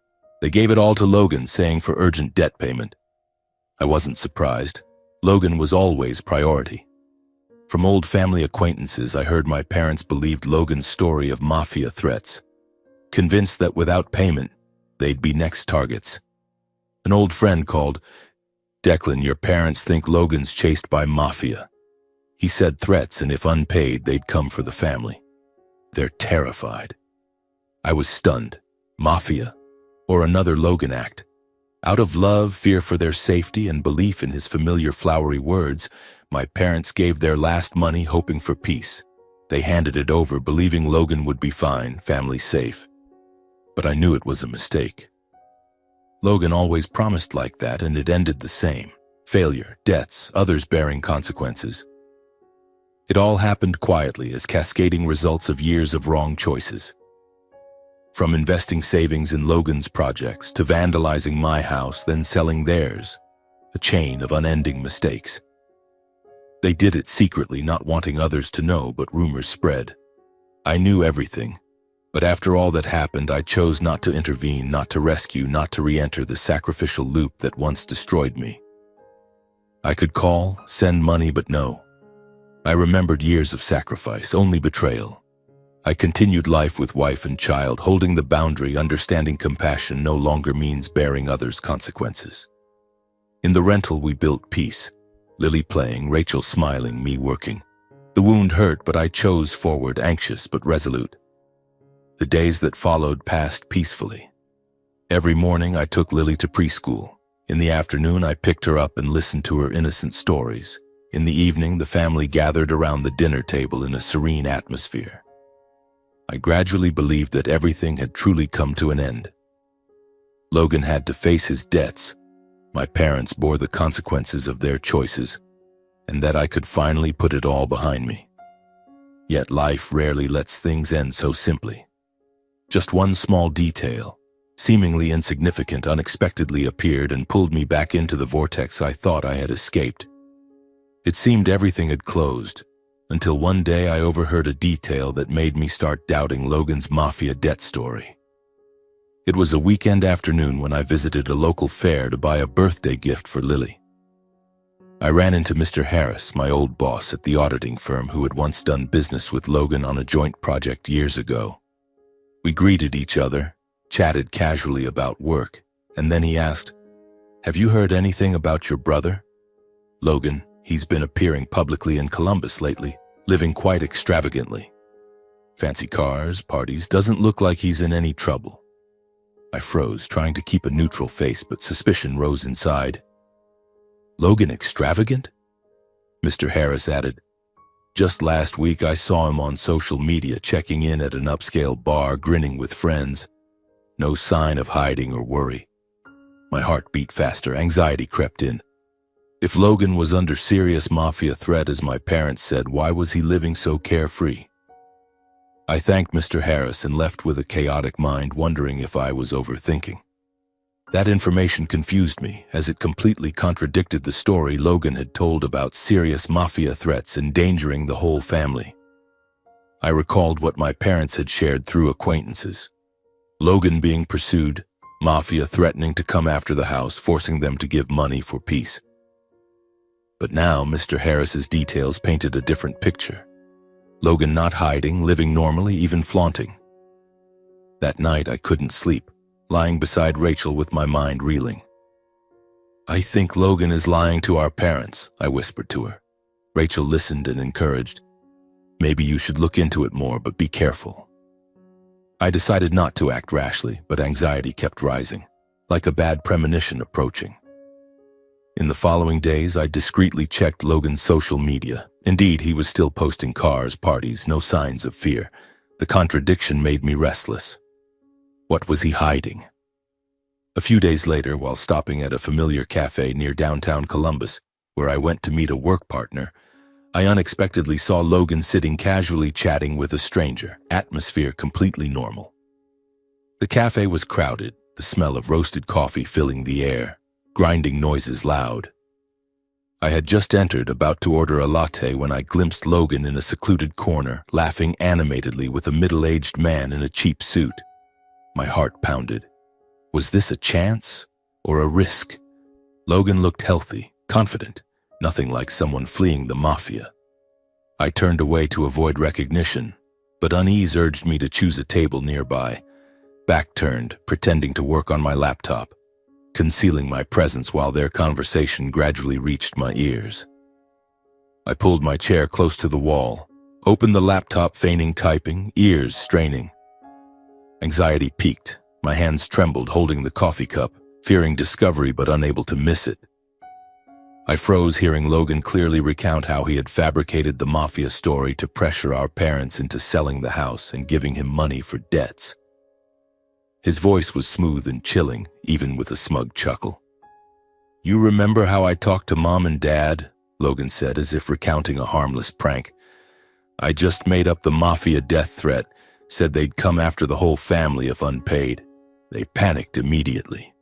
"They gave it all to Logan, saying for urgent debt payment." I wasn't surprised. Logan was always priority. From old family acquaintances, I heard my parents believed Logan's story of mafia threats, convinced that without payment, they'd be next targets. An old friend called, "Declan, your parents think Logan's chased by mafia." He said threats, and if unpaid, they'd come for the family. They're terrified. I was stunned. Mafia, or another Logan act. Out of love, fear for their safety, and belief in his familiar flowery words, my parents gave their last money hoping for peace. They handed it over, believing Logan would be fine, family safe. But I knew it was a mistake. Logan always promised like that, and it ended the same. Failure, debts, others bearing consequences. It all happened quietly as cascading results of years of wrong choices. From investing savings in Logan's projects to vandalizing my house, then selling theirs. A chain of unending mistakes. They did it secretly, not wanting others to know, but rumors spread. I knew everything, but after all that happened, I chose not to intervene, not to rescue, not to re-enter the sacrificial loop that once destroyed me. I could call, send money, but no. I remembered years of sacrifice, only betrayal. I continued life with wife and child, holding the boundary, understanding compassion no longer means bearing others' consequences. In the rental, we built peace. Lily playing, Rachel smiling, me working. The wound hurt, but I chose forward, anxious but resolute. The days that followed passed peacefully. Every morning, I took Lily to preschool. In the afternoon, I picked her up and listened to her innocent stories. In the evening, the family gathered around the dinner table in a serene atmosphere. I gradually believed that everything had truly come to an end. Logan had to face his debts. My parents bore the consequences of their choices, and that I could finally put it all behind me. Yet life rarely lets things end so simply. Just one small detail, seemingly insignificant, unexpectedly appeared and pulled me back into the vortex I thought I had escaped. It seemed everything had closed, until one day I overheard a detail that made me start doubting Logan's mafia debt story. It was a weekend afternoon when I visited a local fair to buy a birthday gift for Lily. I ran into Mr. Harris, my old boss at the auditing firm who had once done business with Logan on a joint project years ago. We greeted each other, chatted casually about work, and then he asked, "Have you heard anything about your brother? Logan, he's been appearing publicly in Columbus lately, living quite extravagantly. Fancy cars, parties, doesn't look like he's in any trouble." I froze, trying to keep a neutral face, but suspicion rose inside. "Logan extravagant?" Mr. Harris added, "Just last week I saw him on social media checking in at an upscale bar, grinning with friends. No sign of hiding or worry." My heart beat faster, anxiety crept in. If Logan was under serious mafia threat, as my parents said, why was he living so carefree? I thanked Mr. Harris and left with a chaotic mind, wondering if I was overthinking. That information confused me, as it completely contradicted the story Logan had told about serious mafia threats endangering the whole family. I recalled what my parents had shared through acquaintances. Logan being pursued, mafia threatening to come after the house, forcing them to give money for peace. But now Mr. Harris's details painted a different picture. Logan not hiding, living normally, even flaunting. That night I couldn't sleep, lying beside Rachel with my mind reeling. "I think Logan is lying to our parents," I whispered to her. Rachel listened and encouraged. "Maybe you should look into it more, but be careful." I decided not to act rashly, but anxiety kept rising, like a bad premonition approaching. In the following days, I discreetly checked Logan's social media. Indeed, he was still posting cars, parties, no signs of fear. The contradiction made me restless. What was he hiding? A few days later, while stopping at a familiar cafe near downtown Columbus, where I went to meet a work partner, I unexpectedly saw Logan sitting casually chatting with a stranger, atmosphere completely normal. The cafe was crowded, the smell of roasted coffee filling the air. grinding noises loud. I had just entered, about to order a latte, when I glimpsed Logan in a secluded corner, laughing animatedly with a middle-aged man in a cheap suit. My heart pounded. Was this a chance or a risk? Logan looked healthy, confident, nothing like someone fleeing the mafia. I turned away to avoid recognition, but unease urged me to choose a table nearby. Back turned, pretending to work on my laptop, concealing my presence while their conversation gradually reached my ears. I pulled my chair close to the wall, opened the laptop, feigning typing, ears straining. Anxiety peaked. My hands trembled, holding the coffee cup, fearing discovery but unable to miss it. I froze, hearing Logan clearly recount how he had fabricated the mafia story to pressure our parents into selling the house and giving him money for debts. His voice was smooth and chilling, even with a smug chuckle. "You remember how I talked to Mom and Dad?" Logan said, as if recounting a harmless prank. "I just made up the mafia death threat, said they'd come after the whole family if unpaid. They panicked immediately."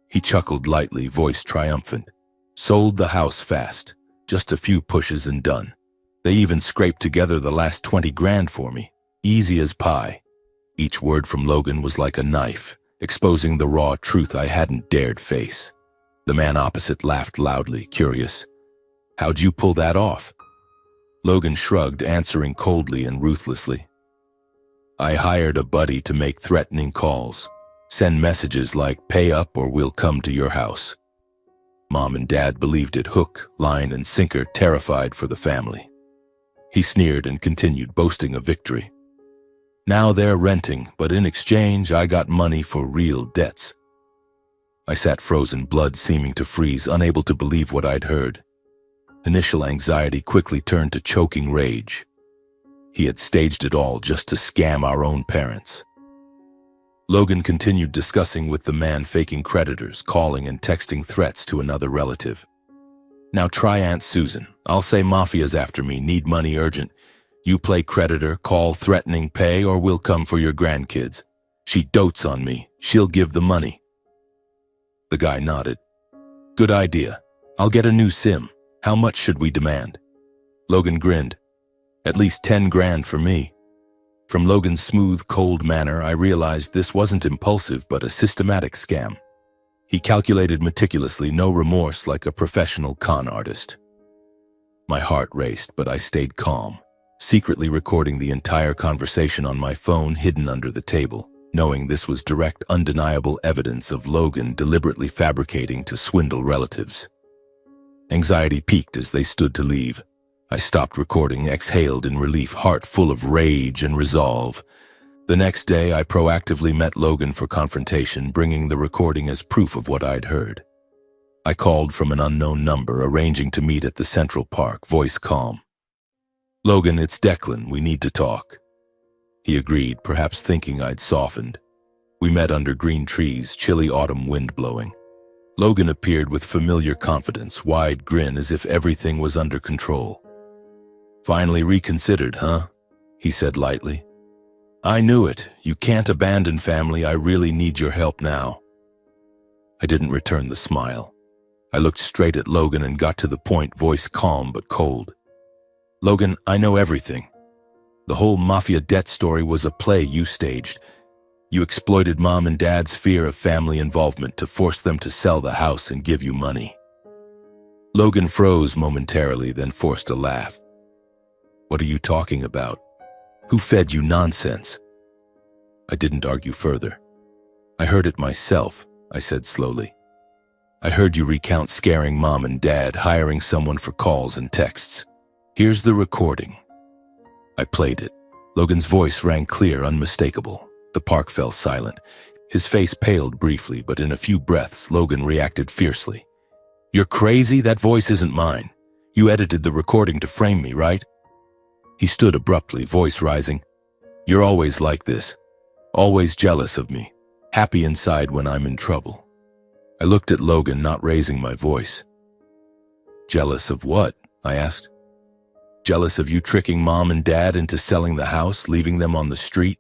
He chuckled lightly, voice triumphant. "Sold the house fast, just a few pushes and done. They even scraped together the last 20 grand for me, easy as pie." Each word from Logan was like a knife, exposing the raw truth I hadn't dared face. The man opposite laughed loudly, curious. "How'd you pull that off?" Logan shrugged, answering coldly and ruthlessly. "I hired a buddy to make threatening calls, send messages like, 'Pay up or we'll come to your house.' Mom and Dad believed it, hook, line, and sinker, terrified for the family." He sneered and continued, boasting of victory. "Now they're renting, but in exchange I got money for real debts." I sat frozen, blood seeming to freeze, unable to believe what I'd heard. Initial anxiety quickly turned to choking rage. He had staged it all just to scam our own parents. Logan continued discussing with the man faking creditors, calling and texting threats to another relative. "Now try Aunt Susan. I'll say mafia's after me, need money urgent. You play creditor, call threatening pay, or we'll come for your grandkids. She dotes on me. She'll give the money." The guy nodded. "Good idea. I'll get a new SIM. How much should we demand?" Logan grinned. "At least 10 grand for me." From Logan's smooth, cold manner, I realized this wasn't impulsive but a systematic scam. He calculated meticulously, no remorse, like a professional con artist. My heart raced, but I stayed calm, secretly recording the entire conversation on my phone hidden under the table, knowing this was direct, undeniable evidence of Logan deliberately fabricating to swindle relatives. Anxiety peaked as they stood to leave. I stopped recording, exhaled in relief, heart full of rage and resolve. The next day, I proactively met Logan for confrontation, bringing the recording as proof of what I'd heard. I called from an unknown number, arranging to meet at the Central Park, voice calm. "Logan, it's Declan. We need to talk." He agreed, perhaps thinking I'd softened. We met under green trees, chilly autumn wind blowing. Logan appeared with familiar confidence, wide grin as if everything was under control. "Finally reconsidered, huh?" he said lightly. "I knew it. You can't abandon family. I really need your help now." I didn't return the smile. I looked straight at Logan and got to the point, voice calm but cold. "Logan, I know everything. The whole mafia debt story was a play you staged. You exploited Mom and Dad's fear of family involvement to force them to sell the house and give you money." Logan froze momentarily, then forced a laugh. "What are you talking about? Who fed you nonsense?" I didn't argue further. "I heard it myself," I said slowly. "I heard you recount scaring Mom and Dad, hiring someone for calls and texts. Here's the recording." I played it. Logan's voice rang clear, unmistakable. The park fell silent. His face paled briefly, but in a few breaths, Logan reacted fiercely. "You're crazy? That voice isn't mine. You edited the recording to frame me, right?" He stood abruptly, voice rising. "You're always like this. Always jealous of me. Happy inside when I'm in trouble." I looked at Logan, not raising my voice. "Jealous of what?" I asked. "Jealous of you tricking Mom and Dad into selling the house, leaving them on the street?"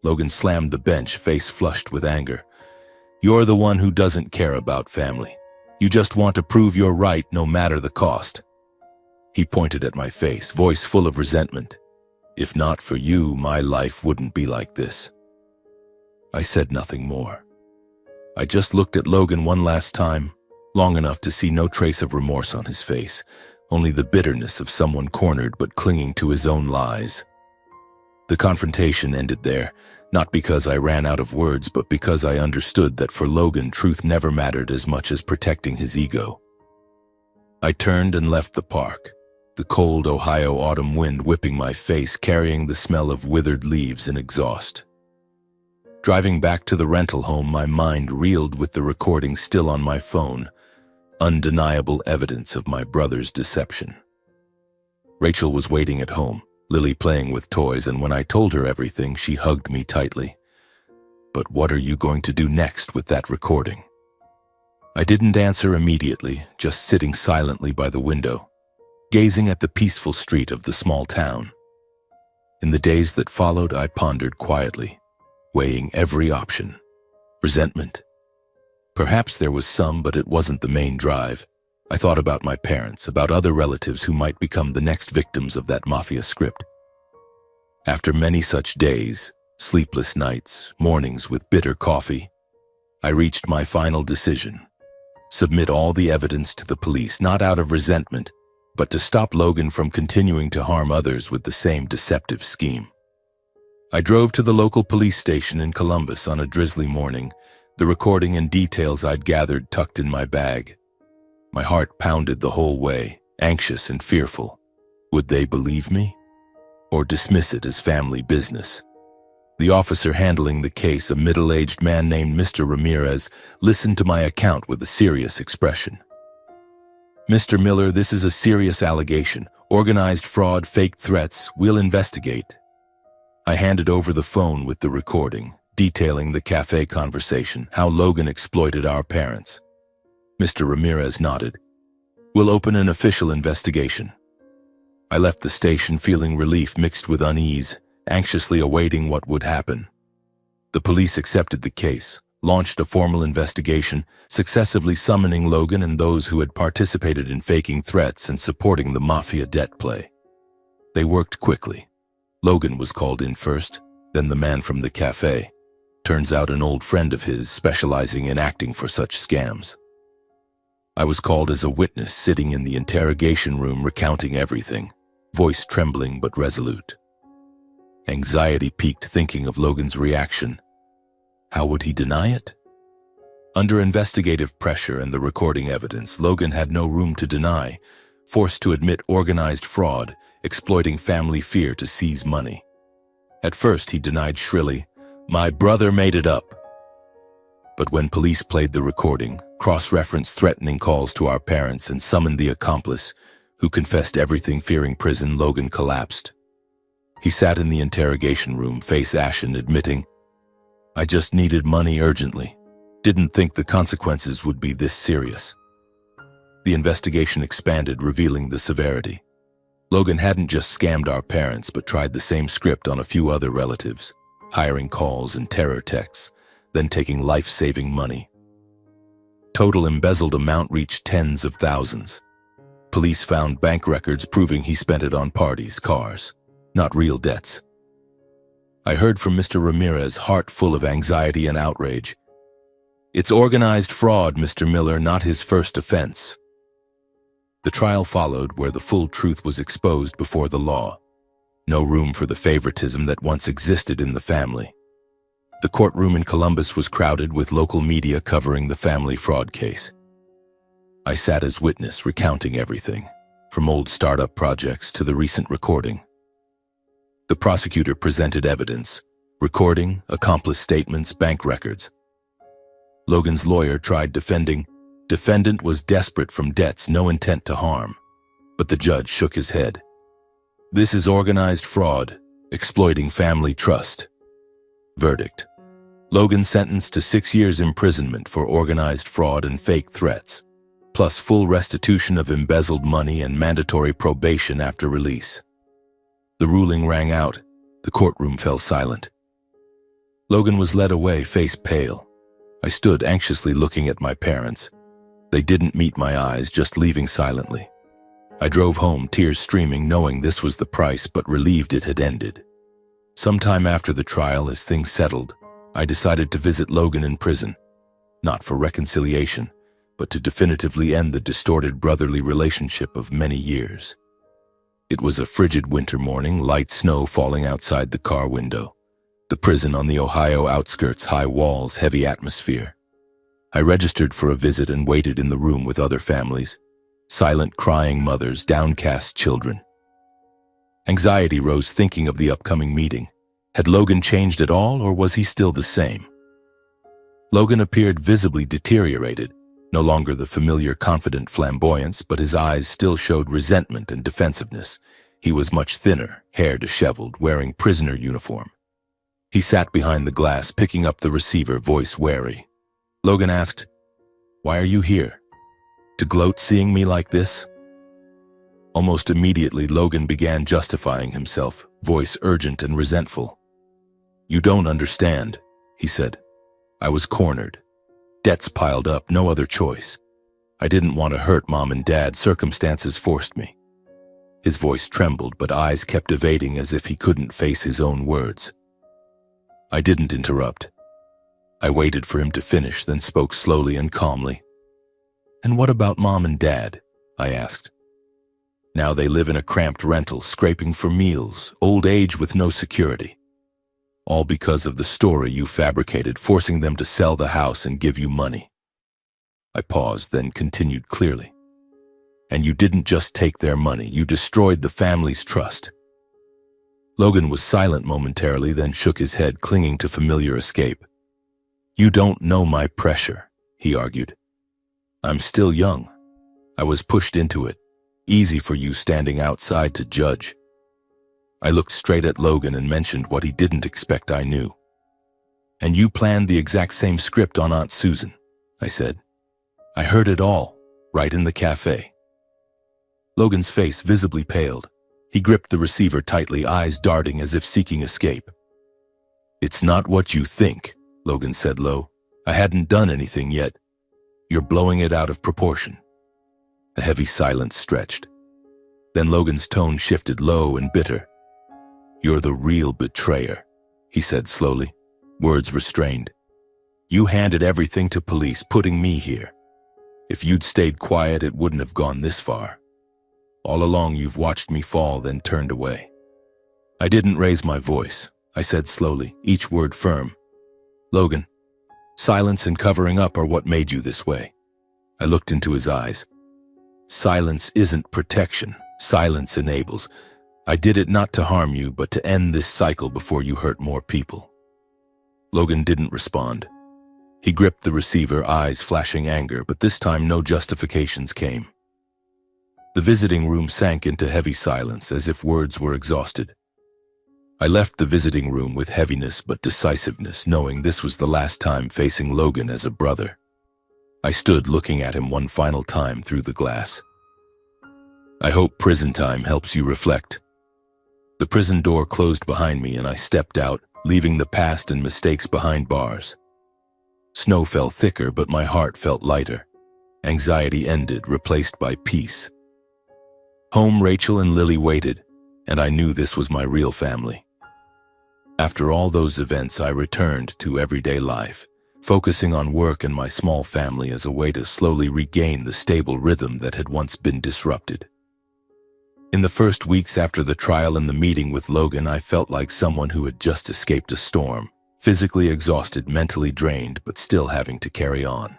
Logan slammed the bench, face flushed with anger. You're the one who doesn't care about family. You just want to prove you're right no matter the cost." He pointed at my face, voice full of resentment. "If not for you, my life wouldn't be like this." I said nothing more. I just looked at Logan one last time, long enough to see no trace of remorse on his face, only the bitterness of someone cornered but clinging to his own lies. The confrontation ended there, not because I ran out of words, but because I understood that for Logan, truth never mattered as much as protecting his ego. I turned and left the park, the cold Ohio autumn wind whipping my face, carrying the smell of withered leaves and exhaust. Driving back to the rental home, my mind reeled with the recording still on my phone, undeniable evidence of my brother's deception. Rachel was waiting at home, Lily playing with toys, and when I told her everything, she hugged me tightly. "But what are you going to do next with that recording?" I didn't answer immediately, just sitting silently by the window, gazing at the peaceful street of the small town. In the days that followed, I pondered quietly, weighing every option. Resentment? Perhaps there was some, but it wasn't the main drive. I thought about my parents, about other relatives who might become the next victims of that mafia script. After many such days, sleepless nights, mornings with bitter coffee, I reached my final decision. Submit all the evidence to the police, not out of resentment, but to stop Logan from continuing to harm others with the same deceptive scheme. I drove to the local police station in Columbus on a drizzly morning, the recording and details I'd gathered tucked in my bag. My heart pounded the whole way, anxious and fearful. Would they believe me? Or dismiss it as family business? The officer handling the case, a middle-aged man named Mr. Ramirez, listened to my account with a serious expression. "Mr. Miller, this is a serious allegation. Organized fraud, fake threats. We'll investigate." I handed over the phone with the recording, detailing the cafe conversation, how Logan exploited our parents. Mr. Ramirez nodded. "We'll open an official investigation." I left the station feeling relief mixed with unease, anxiously awaiting what would happen. The police accepted the case, launched a formal investigation, successively summoning Logan and those who had participated in faking threats and supporting the mafia debt play. They worked quickly. Logan was called in first, then the man from the cafe. Turns out an old friend of his specializing in acting for such scams. I was called as a witness, sitting in the interrogation room recounting everything, voice trembling but resolute. Anxiety peaked thinking of Logan's reaction. How would he deny it? Under investigative pressure and the recording evidence, Logan had no room to deny, forced to admit organized fraud, exploiting family fear to seize money. At first, he denied shrilly, "My brother made it up." But when police played the recording, cross-referenced threatening calls to our parents, and summoned the accomplice, who confessed everything fearing prison, Logan collapsed. He sat in the interrogation room, face ashen, admitting, "I just needed money urgently. Didn't think the consequences would be this serious." The investigation expanded, revealing the severity. Logan hadn't just scammed our parents, but tried the same script on a few other relatives, hiring calls and terror texts, then taking life-saving money. Total embezzled amount reached tens of thousands. Police found bank records proving he spent it on parties, cars, not real debts. I heard from Mr. Ramirez, heart full of anxiety and outrage. "It's organized fraud, Mr. Miller, not his first offense." The trial followed, where the full truth was exposed before the law. No room for the favoritism that once existed in the family. The courtroom in Columbus was crowded, with local media covering the family fraud case. I sat as witness, recounting everything, from old startup projects to the recent recording. The prosecutor presented evidence, recording, accomplice statements, bank records. Logan's lawyer tried defending. Defendant was desperate from debts, no intent to harm. But the judge shook his head. "This is organized fraud, exploiting family trust." Verdict: Logan sentenced to 6 years imprisonment for organized fraud and fake threats, plus full restitution of embezzled money and mandatory probation after release. The ruling rang out. The courtroom fell silent. Logan was led away, face pale. I stood anxiously looking at my parents. They didn't meet my eyes, just leaving silently. I drove home, tears streaming, knowing this was the price, but relieved it had ended. Sometime after the trial, as things settled, I decided to visit Logan in prison, not for reconciliation, but to definitively end the distorted brotherly relationship of many years. It was a frigid winter morning, light snow falling outside the car window. The prison on the Ohio outskirts, high walls, heavy atmosphere. I registered for a visit and waited in the room with other families, silent crying mothers, downcast children. Anxiety rose thinking of the upcoming meeting. Had Logan changed at all, or was he still the same? Logan appeared visibly deteriorated, no longer the familiar confident flamboyance, but his eyes still showed resentment and defensiveness. He was much thinner, hair disheveled, wearing prisoner uniform. He sat behind the glass, picking up the receiver, voice wary. Logan asked, "Why are you here? To gloat seeing me like this?" Almost immediately, Logan began justifying himself, voice urgent and resentful. "You don't understand," he said. "I was cornered. Debts piled up, no other choice. I didn't want to hurt Mom and Dad, circumstances forced me." His voice trembled, but eyes kept evading as if he couldn't face his own words. I didn't interrupt. I waited for him to finish, then spoke slowly and calmly. "And what about Mom and Dad?" I asked. "Now they live in a cramped rental, scraping for meals, old age with no security. All because of the story you fabricated, forcing them to sell the house and give you money." I paused, then continued clearly. "And you didn't just take their money, you destroyed the family's trust." Logan was silent momentarily, then shook his head, clinging to familiar escape. "You don't know my pressure," he argued. "I'm still young. I was pushed into it. Easy for you standing outside to judge." I looked straight at Logan and mentioned what he didn't expect I knew. "And you planned the exact same script on Aunt Susan," I said. "I heard it all, right in the cafe." Logan's face visibly paled. He gripped the receiver tightly, eyes darting as if seeking escape. "It's not what you think," Logan said low. "I hadn't done anything yet. You're blowing it out of proportion." A heavy silence stretched. Then Logan's tone shifted, low and bitter. "You're the real betrayer," he said slowly, words restrained. "You handed everything to police, putting me here. If you'd stayed quiet, it wouldn't have gone this far. All along you've watched me fall, then turned away." I didn't raise my voice. I said slowly, each word firm. "Logan, silence and covering up are what made you this way." I looked into his eyes. "Silence isn't protection. Silence enables. I did it not to harm you, but to end this cycle before you hurt more people." Logan didn't respond. He gripped the receiver, eyes flashing anger, but this time no justifications came. The visiting room sank into heavy silence, as if words were exhausted. I left the visiting room with heaviness but decisiveness, knowing this was the last time facing Logan as a brother. I stood looking at him one final time through the glass. "I hope prison time helps you reflect." The prison door closed behind me and I stepped out, leaving the past and mistakes behind bars. Snow fell thicker, but my heart felt lighter. Anxiety ended, replaced by peace. Home, Rachel and Lily waited, and I knew this was my real family. After all those events, I returned to everyday life, focusing on work and my small family as a way to slowly regain the stable rhythm that had once been disrupted. In the first weeks after the trial and the meeting with Logan, I felt like someone who had just escaped a storm, physically exhausted, mentally drained, but still having to carry on.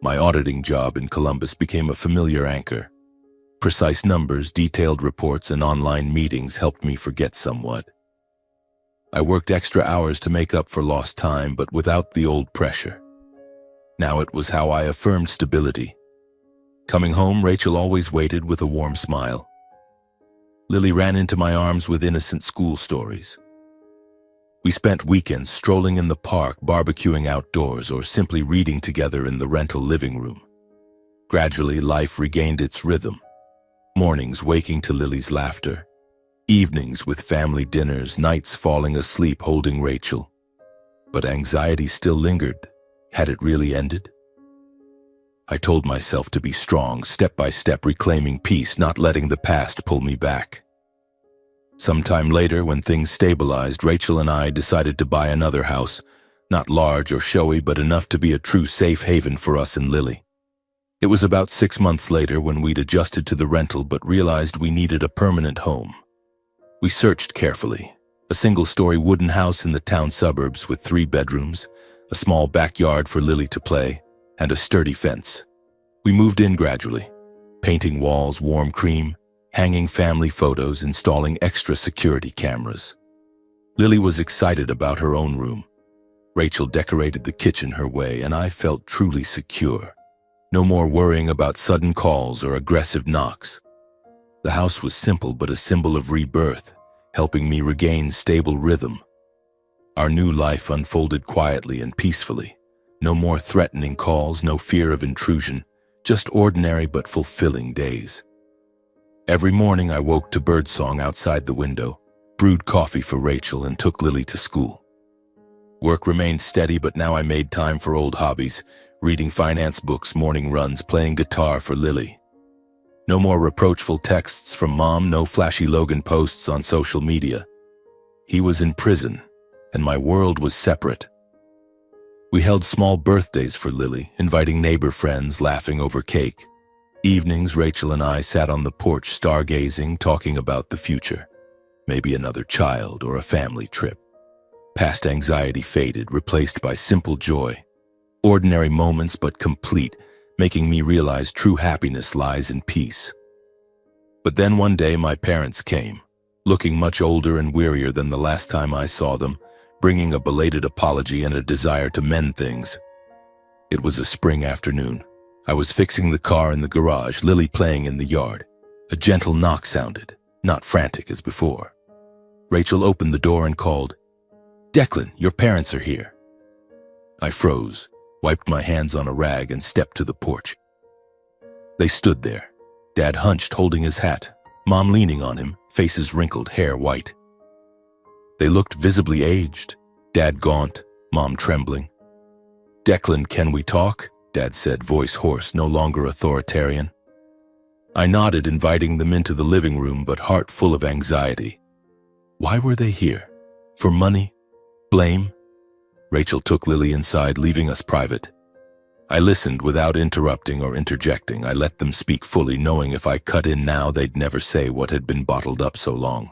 My auditing job in Columbus became a familiar anchor. Precise numbers, detailed reports, and online meetings helped me forget somewhat. I worked extra hours to make up for lost time, but without the old pressure. Now it was how I affirmed stability. Coming home, Rachel always waited with a warm smile. Lily ran into my arms with innocent school stories. We spent weekends strolling in the park, barbecuing outdoors, or simply reading together in the rental living room. Gradually, life regained its rhythm. Mornings waking to Lily's laughter, evenings with family dinners, nights falling asleep holding Rachel. But anxiety still lingered, Had it really ended? I told myself to be strong, step by step reclaiming peace, not letting the past pull me back. Sometime later, when things stabilized, Rachel and I decided to buy another house, not large or showy, but enough to be a true safe haven for us and Lily. It was about 6 months later when we'd adjusted to the rental but realized we needed a permanent home. We searched carefully. A single-story wooden house in the town suburbs with 3 bedrooms, a small backyard for Lily to play, and a sturdy fence. We moved in gradually, painting walls warm cream, hanging family photos, installing extra security cameras. Lily was excited about her own room. Rachel decorated the kitchen her way, and I felt truly secure. No more worrying about sudden calls or aggressive knocks. The house was simple but a symbol of rebirth, helping me regain stable rhythm. Our new life unfolded quietly and peacefully. No more threatening calls, no fear of intrusion, just ordinary but fulfilling days. Every morning I woke to birdsong outside the window, brewed coffee for Rachel, and took Lily to school. Work remained steady, but now I made time for old hobbies, reading finance books, morning runs, playing guitar for Lily. No more reproachful texts from Mom, no flashy Logan posts on social media. He was in prison, and my world was separate. We held small birthdays for Lily, inviting neighbor friends, laughing over cake. Evenings, Rachel and I sat on the porch stargazing, talking about the future. Maybe another child or a family trip. Past anxiety faded, replaced by simple joy. Ordinary moments but complete, making me realize true happiness lies in peace. But then one day my parents came, looking much older and wearier than the last time I saw them, bringing a belated apology and a desire to mend things. It was a spring afternoon. I was fixing the car in the garage, Lily playing in the yard. A gentle knock sounded, not frantic as before. Rachel opened the door and called, "Declan, your parents are here." I froze, wiped my hands on a rag, and stepped to the porch. They stood there, Dad hunched holding his hat, Mom leaning on him, faces wrinkled, hair white. They looked visibly aged, Dad gaunt, Mom trembling. "Declan, can we talk?" Dad said, voice hoarse, no longer authoritarian. I nodded, inviting them into the living room, but heart full of anxiety. Why were they here? For money? Blame? Rachel took Lily inside, leaving us private. I listened without interrupting or interjecting. I let them speak fully, knowing if I cut in now, they'd never say what had been bottled up so long.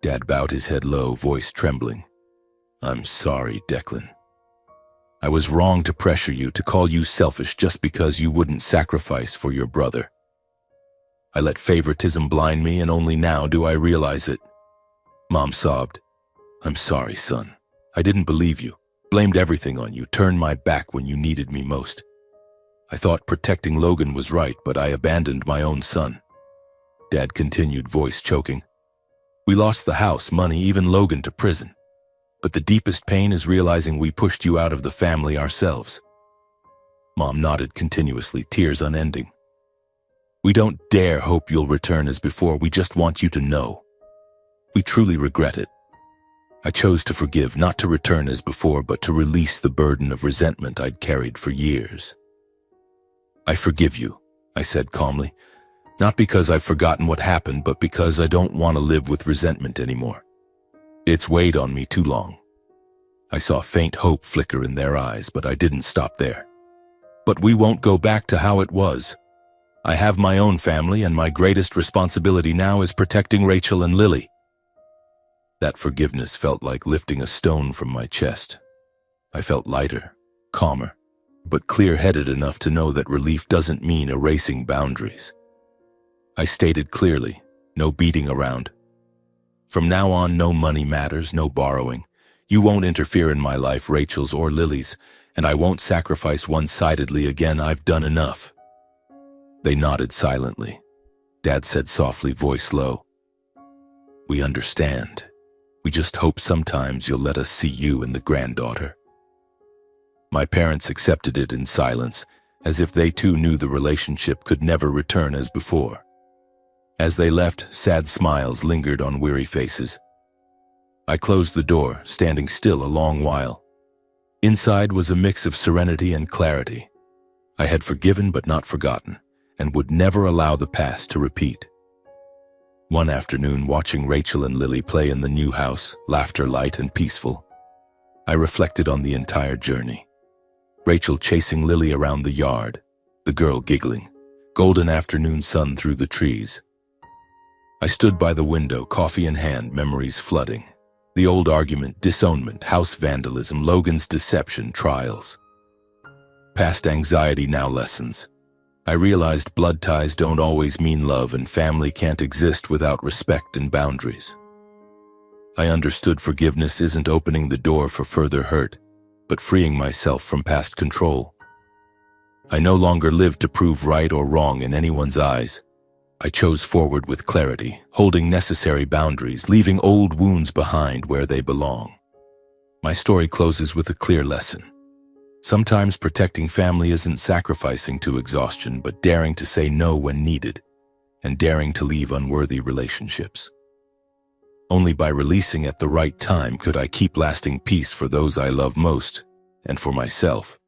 Dad bowed his head low, voice trembling. "I'm sorry, Declan. I was wrong to pressure you, to call you selfish just because you wouldn't sacrifice for your brother. I let favoritism blind me, and only now do I realize it." Mom sobbed. "I'm sorry, son. I didn't believe you, blamed everything on you, turned my back when you needed me most. I thought protecting Logan was right, but I abandoned my own son." Dad continued, voice choking. "We lost the house, money, even Logan to prison. But the deepest pain is realizing we pushed you out of the family ourselves." Mom nodded continuously, tears unending. "We don't dare hope you'll return as before. We just want you to know. We truly regret it. I chose to forgive, not to return as before, but to release the burden of resentment I'd carried for years." "I forgive you," I said calmly, "not because I've forgotten what happened, but because I don't want to live with resentment anymore. It's weighed on me too long." I saw faint hope flicker in their eyes, but I didn't stop there. "But we won't go back to how it was. I have my own family, and my greatest responsibility now is protecting Rachel and Lily." That forgiveness felt like lifting a stone from my chest. I felt lighter, calmer, but clear-headed enough to know that relief doesn't mean erasing boundaries. I stated clearly, no beating around. From now on, no money matters, no borrowing. You won't interfere in my life, Rachel's or Lily's, and I won't sacrifice one-sidedly again. I've done enough. They nodded silently. Dad said softly, voice low, "We understand. We just hope sometimes you'll let us see you and the granddaughter." My parents accepted it in silence, as if they too knew the relationship could never return as before. As they left, sad smiles lingered on weary faces. I closed the door, standing still a long while. Inside was a mix of serenity and clarity. I had forgiven but not forgotten, and would never allow the past to repeat. One afternoon, watching Rachel and Lily play in the new house, laughter light and peaceful, I reflected on the entire journey. Rachel chasing Lily around the yard, the girl giggling, golden afternoon sun through the trees. I stood by the window, coffee in hand, memories flooding. The old argument, disownment, house vandalism, Logan's deception, trials. Past anxiety, now lessons. I realized blood ties don't always mean love, and family can't exist without respect and boundaries. I understood forgiveness isn't opening the door for further hurt, but freeing myself from past control. I no longer lived to prove right or wrong in anyone's eyes. I chose forward with clarity, holding necessary boundaries, leaving old wounds behind where they belong. My story closes with a clear lesson. Sometimes protecting family isn't sacrificing to exhaustion, but daring to say no when needed, and daring to leave unworthy relationships. Only by releasing at the right time could I keep lasting peace for those I love most, and for myself.